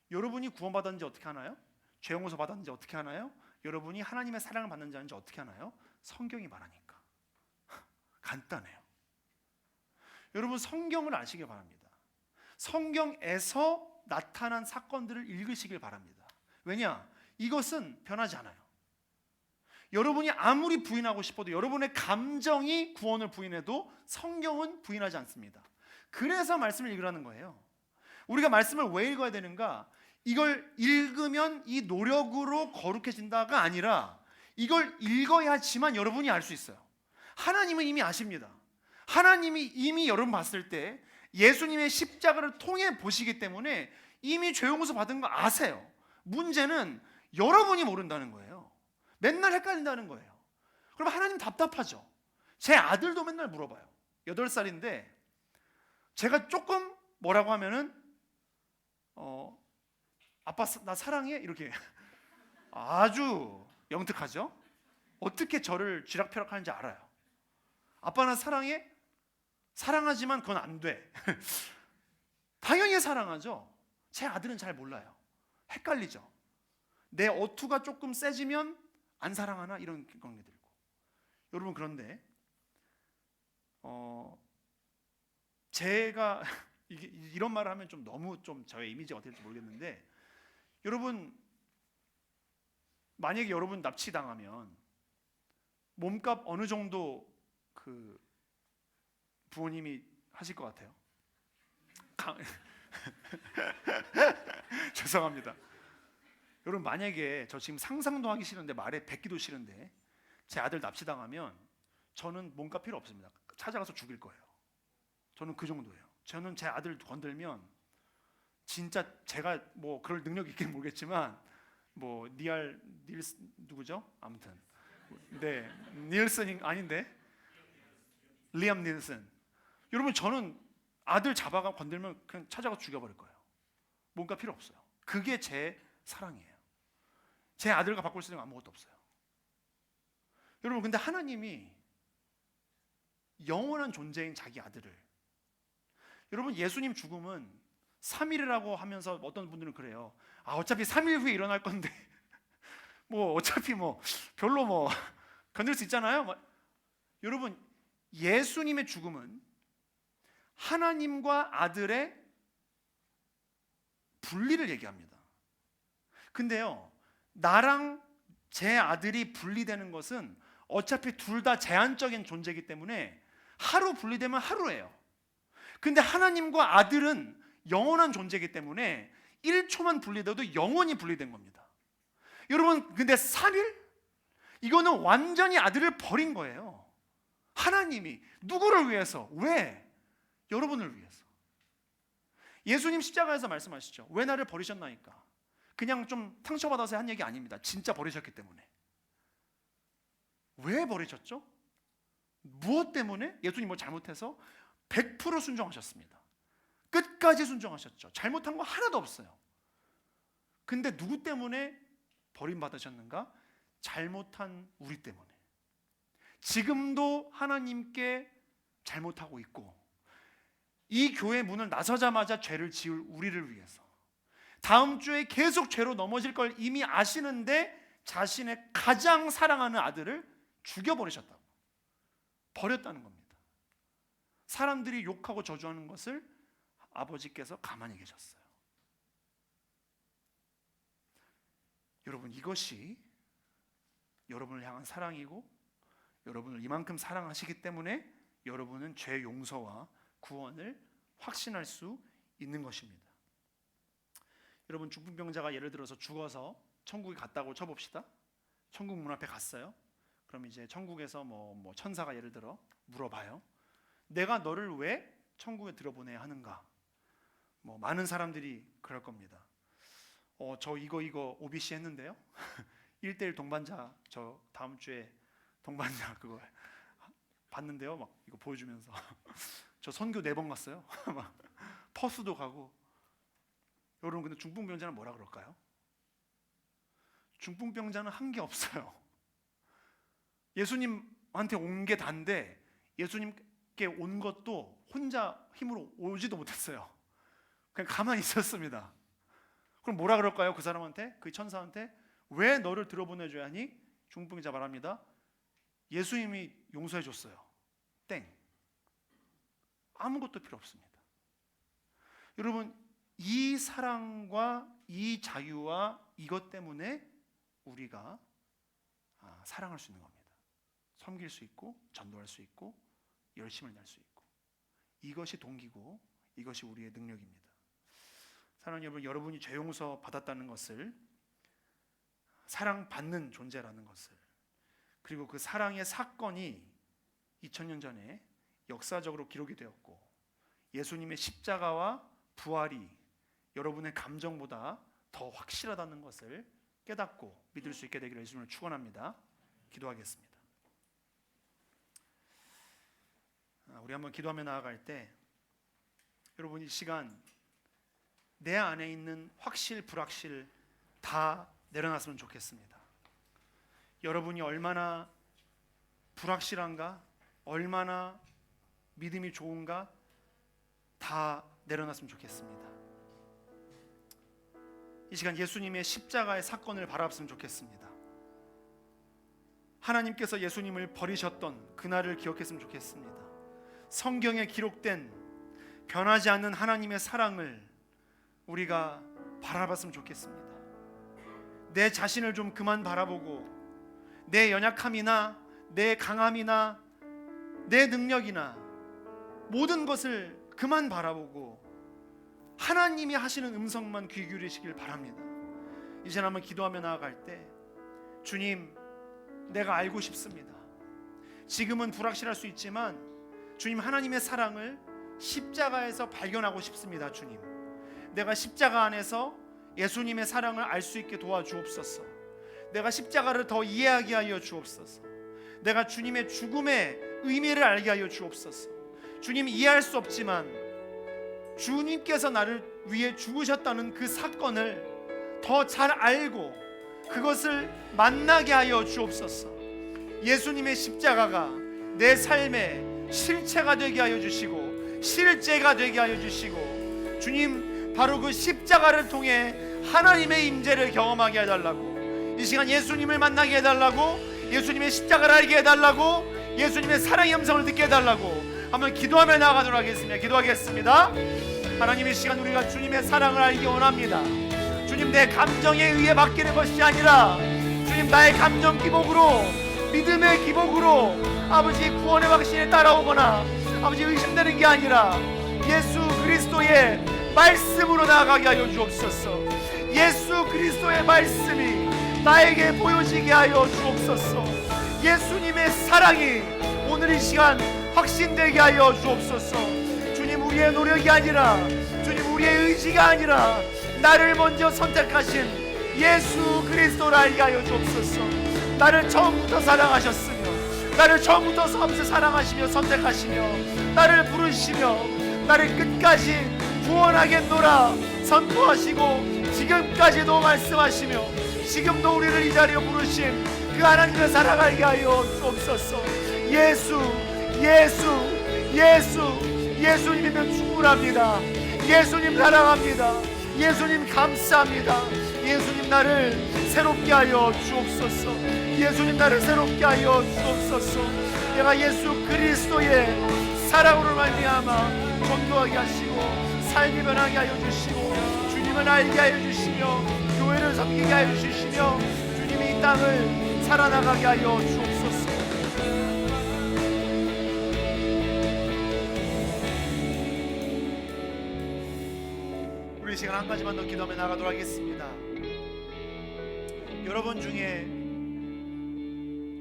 여러분이 구원받았는지 어떻게 하나요? 죄 용서 받았는지 어떻게 하나요? 여러분이 하나님의 사랑을 받는 자인지 어떻게 하나요? 성경이 말하니까. 간단해요. 여러분, 성경을 아시길 바랍니다. 성경에서 나타난 사건들을 읽으시길 바랍니다. 왜냐? 이것은 변하지 않아요. 여러분이 아무리 부인하고 싶어도, 여러분의 감정이 구원을 부인해도 성경은 부인하지 않습니다. 그래서 말씀을 읽으라는 거예요. 우리가 말씀을 왜 읽어야 되는가? 이걸 읽으면 이 노력으로 거룩해진다가 아니라 이걸 읽어야지만 여러분이 알 수 있어요. 하나님은 이미 아십니다. 하나님이 이미 여러분 봤을 때 예수님의 십자가를 통해 보시기 때문에 이미 죄 용서 받은 거 아세요. 문제는 여러분이 모른다는 거예요. 맨날 헷갈린다는 거예요. 그럼 하나님 답답하죠. 제 아들도 맨날 물어봐요. 8살인데 제가 조금 뭐라고 하면은 아빠 나 사랑해? 이렇게 아주 영특하죠. 어떻게 저를 쥐락펴락 하는지 알아요. 아빠 나 사랑해? 사랑하지만 그건 안 돼. 당연히 사랑하죠. 제 아들은 잘 몰라요. 헷갈리죠. 내 어투가 조금 세지면 안 사랑하나? 이런 그런 게 들고. 여러분, 그런데 제가 이런 말을 하면 좀 너무 좀 저의 이미지가 어떻게 될지 모르겠는데, 여러분, 만약에 여러분 납치당하면 몸값 어느 정도 그 부모님이 하실 것 같아요? 죄송합니다. 여러분, 만약에 저 지금 상상도 하기 싫은데 말에 뱉기도 싫은데 제 아들 납치당하면 저는 몸값 필요 없습니다. 찾아가서 죽일 거예요. 저는 그 정도예요. 저는 제 아들 건들면 진짜 제가 뭐 그럴 능력이 있긴 모르겠지만 뭐 닐스 누구죠? 아무튼 네, 닐슨이 아닌데 리암 닐슨. 여러분, 저는 아들 잡아가 건들면 그냥 찾아가 죽여버릴 거예요. 몸값 필요 없어요. 그게 제 사랑이에요. 제 아들과 바꿀 수 있는 건 아무것도 없어요. 여러분, 근데 하나님이 영원한 존재인 자기 아들을, 여러분, 예수님 죽음은 3일이라고 하면서 어떤 분들은 그래요. 어차피 3일 후에 일어날 건데 뭐 어차피 뭐 별로 뭐 건들 수 있잖아요. 여러분, 예수님의 죽음은 하나님과 아들의 분리를 얘기합니다. 근데요, 나랑 제 아들이 분리되는 것은 어차피 둘 다 제한적인 존재이기 때문에 하루 분리되면 하루예요. 근데 하나님과 아들은 영원한 존재이기 때문에 1초만 분리돼도 영원히 분리된 겁니다. 여러분, 근데 3일? 이거는 완전히 아들을 버린 거예요. 하나님이 누구를 위해서? 왜? 여러분을 위해서. 예수님 십자가에서 말씀하시죠. 왜 나를 버리셨나이까? 그냥 좀 상처받아서 한 얘기 아닙니다. 진짜 버리셨기 때문에. 왜 버리셨죠? 무엇 때문에? 예수님 뭐 잘못해서? 100% 순종하셨습니다. 끝까지 순종하셨죠. 잘못한 거 하나도 없어요. 근데 누구 때문에 버림받으셨는가? 잘못한 우리 때문에. 지금도 하나님께 잘못하고 있고 이 교회 문을 나서자마자 죄를 지을 우리를 위해서 다음 주에 계속 죄로 넘어질 걸 이미 아시는데 자신의 가장 사랑하는 아들을 죽여버리셨다고, 버렸다는 겁니다. 사람들이 욕하고 저주하는 것을 아버지께서 가만히 계셨어요. 여러분, 이것이 여러분을 향한 사랑이고 여러분을 이만큼 사랑하시기 때문에 여러분은 죄 용서와 구원을 확신할 수 있는 것입니다. 여러분, 중풍병자가 예를 들어서 죽어서 천국에 갔다고 쳐봅시다. 천국 문 앞에 갔어요. 그럼 이제 천국에서 뭐 천사가 예를 들어 물어봐요. 내가 너를 왜 천국에 들어보내야 하는가? 많은 사람들이 그럴 겁니다. 저 이거 OBC 했는데요. 1:1 동반자 저 다음 주에 동반자 그거 봤는데요. 막 이거 보여주면서 저 선교 4번 갔어요. 막 퍼스도 가고. 여러분, 근데 중풍병자는 뭐라 그럴까요? 중풍병자는 한 게 없어요. 예수님한테 온 게 단데 예수님께 온 것도 혼자 힘으로 오지도 못했어요. 그냥 가만히 있었습니다. 그럼 뭐라 그럴까요? 그 사람한테, 그 천사한테 왜 너를 들어보내줘야 하니? 중풍병자 말합니다. 예수님이 용서해 줬어요. 땡. 아무것도 필요 없습니다. 여러분, 이 사랑과 이 자유와 이것 때문에 우리가 사랑할 수 있는 겁니다. 섬길 수 있고 전도할 수 있고 열심을 낼 수 있고, 이것이 동기고 이것이 우리의 능력입니다. 사랑하는 여러분, 여러분이 죄 용서 받았다는 것을, 사랑받는 존재라는 것을, 그리고 그 사랑의 사건이 2000년 전에 역사적으로 기록이 되었고 예수님의 십자가와 부활이 여러분의 감정보다 더 확실하다는 것을 깨닫고 믿을 수 있게 되기를 예수님을 축원합니다. 기도하겠습니다. 우리 한번 기도하며 나아갈 때 여러분, 이 시간 내 안에 있는 확실 불확실 다 내려놨으면 좋겠습니다. 여러분이 얼마나 불확실한가, 얼마나 믿음이 좋은가 다 내려놨으면 좋겠습니다. 이 시간 예수님의 십자가의 사건을 바라봤으면 좋겠습니다. 하나님께서 예수님을 버리셨던 그날을 기억했으면 좋겠습니다. 성경에 기록된 변하지 않는 하나님의 사랑을 우리가 바라봤으면 좋겠습니다. 내 자신을 좀 그만 바라보고 내 연약함이나 내 강함이나 내 능력이나 모든 것을 그만 바라보고 하나님이 하시는 음성만 귀 기울이시길 바랍니다. 이제 한번 기도하며 나아갈 때, 주님, 내가 알고 싶습니다. 지금은 불확실할 수 있지만 주님, 하나님의 사랑을 십자가에서 발견하고 싶습니다. 주님, 내가 십자가 안에서 예수님의 사랑을 알 수 있게 도와주옵소서. 내가 십자가를 더 이해하게 하여 주옵소서. 내가 주님의 죽음의 의미를 알게 하여 주옵소서. 주님, 이해할 수 없지만 주님께서 나를 위해 죽으셨다는 그 사건을 더 잘 알고 그것을 만나게 하여 주옵소서. 예수님의 십자가가 내 삶의 실체가 되게 하여 주시고 실제가 되게 하여 주시고, 주님, 바로 그 십자가를 통해 하나님의 임재를 경험하게 해달라고, 이 시간 예수님을 만나게 해달라고, 예수님의 십자가를 알게 해달라고, 예수님의 사랑의 음성을 듣게 해달라고 한번 기도하며 나아가도록 하겠습니다. 기도하겠습니다. 하나님, 이 시간 우리가 주님의 사랑을 알기 원합니다. 주님, 내 감정에 의해 맡기는 것이 아니라 주님, 나의 감정 기복으로, 믿음의 기복으로 아버지 구원의 확신에 따라오거나 아버지 의심되는 게 아니라 예수 그리스도의 말씀으로 나아가게 하여 주옵소서. 예수 그리스도의 말씀이 나에게 보여지게 하여 주옵소서. 예수님의 사랑이 오늘 이 시간 확신되게 하여 주옵소서. 주님, 우리의 노력이 아니라, 주님, 우리의 의지가 아니라 나를 먼저 선택하신 예수 그리스도를 알게 하여 주옵소서. 나를 처음부터 사랑하셨으며, 나를 처음부터 사랑하시며 선택하시며 나를 부르시며 나를 끝까지 구원하겠노라 선포하시고 지금까지도 말씀하시며 지금도 우리를 이 자리에 부르신 그 하나님의 사랑 알게 하여 주옵소서. 예수님이면 충분합니다. 예수님 사랑합니다. 예수님 감사합니다. 예수님 나를 새롭게 하여 주옵소서. 예수님 나를 새롭게 하여 주옵소서. 내가 예수 그리스도의 사랑으로 말미암아 전도하게 하시고 삶이 변하게 하여 주시고 주님을 알게 하여 주시며 교회를 섬기게 하여 주시며 주님이 이 땅을 살아나가게 하여 주옵소서. 우리 시간 한 가지만 더 기도하며 나가도록 하겠습니다. 여러분 중에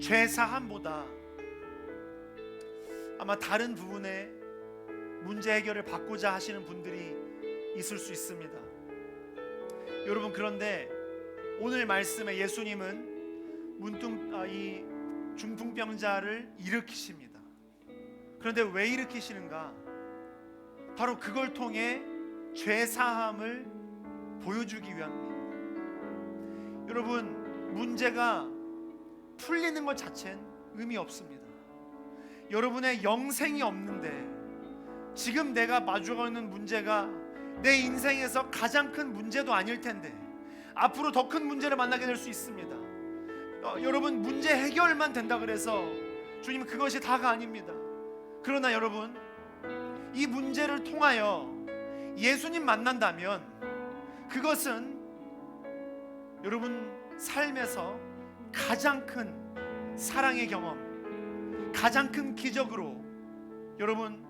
죄 사함보다 아마 다른 부분에 문제 해결을 받고자 하시는 분들이 있을 수 있습니다. 여러분, 그런데 오늘 말씀에 예수님은 이 중풍병자를 일으키십니다. 그런데 왜 일으키시는가? 바로 그걸 통해 죄 사함을 보여주기 위함입니다. 여러분, 문제가 풀리는 것 자체는 의미 없습니다. 여러분의 영생이 없는데 지금 내가 마주하고 있는 문제가 내 인생에서 가장 큰 문제도 아닐 텐데 앞으로 더 큰 문제를 만나게 될 수 있습니다. 여러분, 문제 해결만 된다 그래서 주님 그것이 다가 아닙니다. 그러나 여러분, 이 문제를 통하여 예수님 만난다면 그것은 여러분 삶에서 가장 큰 사랑의 경험, 가장 큰 기적으로 여러분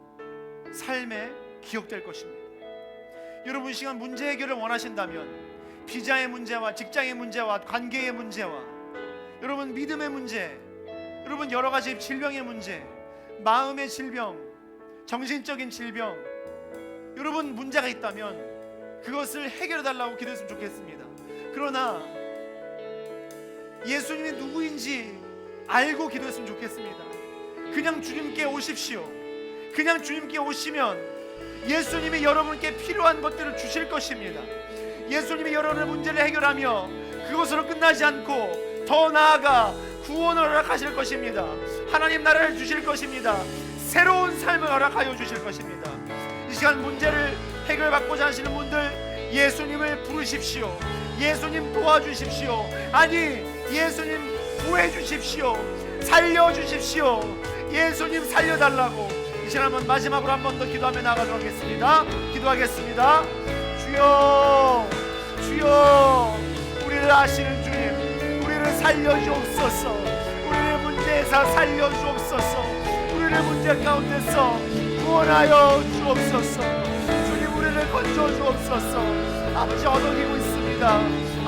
삶에 기억될 것입니다. 여러분, 이 시간 문제 해결을 원하신다면 비자의 문제와 직장의 문제와 관계의 문제와 여러분 믿음의 문제, 여러분 여러 가지 질병의 문제, 마음의 질병, 정신적인 질병, 여러분 문제가 있다면 그것을 해결해 달라고 기도했으면 좋겠습니다. 그러나 예수님이 누구인지 알고 기도했으면 좋겠습니다. 그냥 주님께 오십시오. 그냥 주님께 오시면 예수님이 여러분께 필요한 것들을 주실 것입니다. 예수님이 여러분의 문제를 해결하며 그것으로 끝나지 않고 더 나아가 구원을 허락하실 것입니다. 하나님 나라를 주실 것입니다. 새로운 삶을 허락하여 주실 것입니다. 이 시간 문제를 해결받고자 하시는 분들, 예수님을 부르십시오. 예수님 도와주십시오. 아니, 예수님 구해주십시오. 살려주십시오. 예수님 살려달라고 이 시간 한번 마지막으로 한 번 더 기도하며 나가도록 하겠습니다. 기도하겠습니다. 주여, 주여, 우리를 아시는 주님, 우리를 살려주옵소서. 우리를 문제에서 살려주옵소서. 우리를 문제 가운데서 구원하여 주옵소서. 주님, 우리를 건져주옵소서. 아버지, 어디고 있습니다.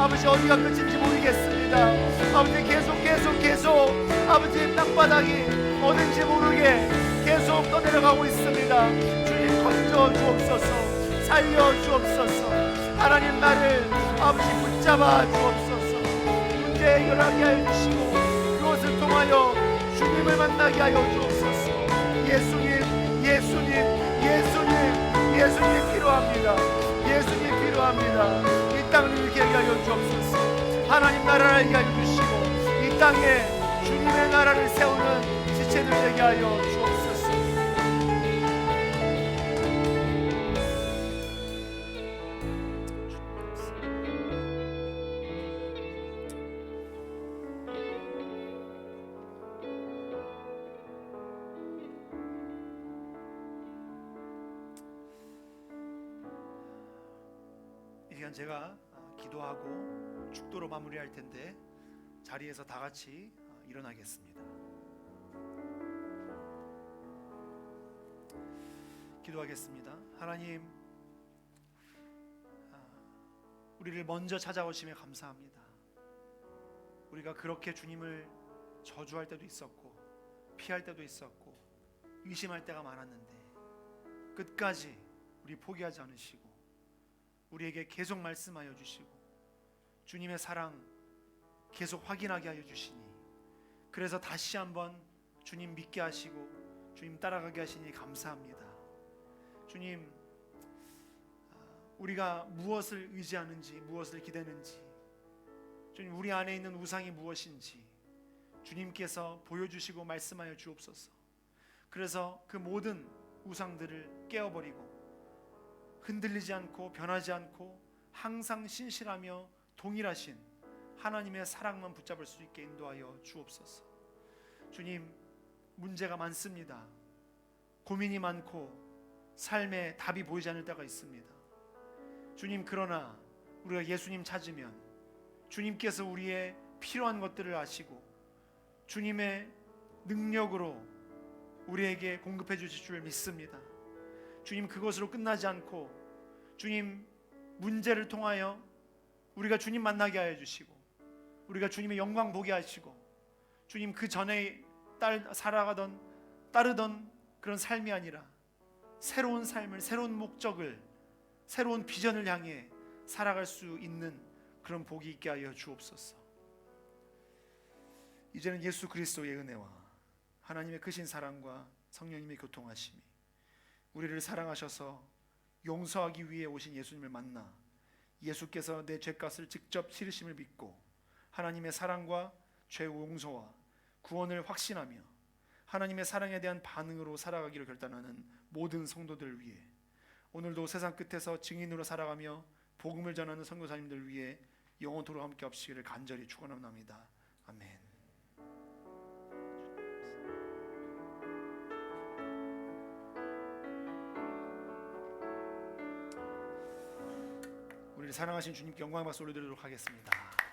아버지, 어디가 끝인지 모르겠습니다. 아버지, 계속 아버지 땅바닥이 어딘지 모르게 계속 떠내려가고 있습니다. 주님, 건져 주옵소서. 살려 주옵소서. 하나님, 나를 아버지 붙잡아 주옵소서. 문제 해결하게 하여 주시고 그것을 통하여 주님을 만나게 하여 주옵소서. 예수님, 예수님, 예수님, 예수님 필요합니다. 예수님 필요합니다. 이 땅을 이렇게 하여 주옵소서. 하나님 나라를 알게 하여 주시고 이 땅에 주님의 나라를 세우는 지체들 되게 하여 주옵소서. 이 시간 제가 기도하고 축도로 마무리할 텐데 자리에서 다 같이 일어나겠습니다. 기도하겠습니다. 하나님, 우리를 먼저 찾아오시며 감사합니다. 우리가 그렇게 주님을 저주할 때도 있었고 피할 때도 있었고 의심할 때가 많았는데 끝까지 우리 포기하지 않으시고 우리에게 계속 말씀하여 주시고 주님의 사랑 계속 확인하게 하여 주시니, 그래서 다시 한번 주님 믿게 하시고 주님 따라가게 하시니 감사합니다. 주님, 우리가 무엇을 의지하는지, 무엇을 기대는지, 주님 우리 안에 있는 우상이 무엇인지 주님께서 보여주시고 말씀하여 주옵소서. 그래서 그 모든 우상들을 깨어버리고 흔들리지 않고 변하지 않고 항상 신실하며 동일하신 하나님의 사랑만 붙잡을 수 있게 인도하여 주옵소서. 주님, 문제가 많습니다. 고민이 많고 삶에 답이 보이지 않을 때가 있습니다. 주님, 그러나 우리가 예수님 찾으면 주님께서 우리의 필요한 것들을 아시고 주님의 능력으로 우리에게 공급해 주실 줄 믿습니다. 주님, 그것으로 끝나지 않고 주님, 문제를 통하여 우리가 주님 만나게 하여 주시고 우리가 주님의 영광 보게 하시고 주님, 그 전에 따르던 그런 삶이 아니라 새로운 삶을, 새로운 목적을, 새로운 비전을 향해 살아갈 수 있는 그런 복이 있게 하여 주옵소서. 이제는 예수 그리스도의 은혜와 하나님의 크신 사랑과 성령님의 교통하심이 우리를 사랑하셔서 용서하기 위해 오신 예수님을 만나 예수께서 내 죄값을 직접 치르심을 믿고 하나님의 사랑과 죄 용서와 구원을 확신하며 하나님의 사랑에 대한 반응으로 살아가기를 결단하는 모든 성도들을 위해 오늘도 세상 끝에서 증인으로 살아가며 복음을 전하는 선교사님들 위해 영원토록 함께 합시기를 간절히 축원합니다. 아멘. 우리를 사랑하신 주님께 영광의 박수 올려드리도록 하겠습니다.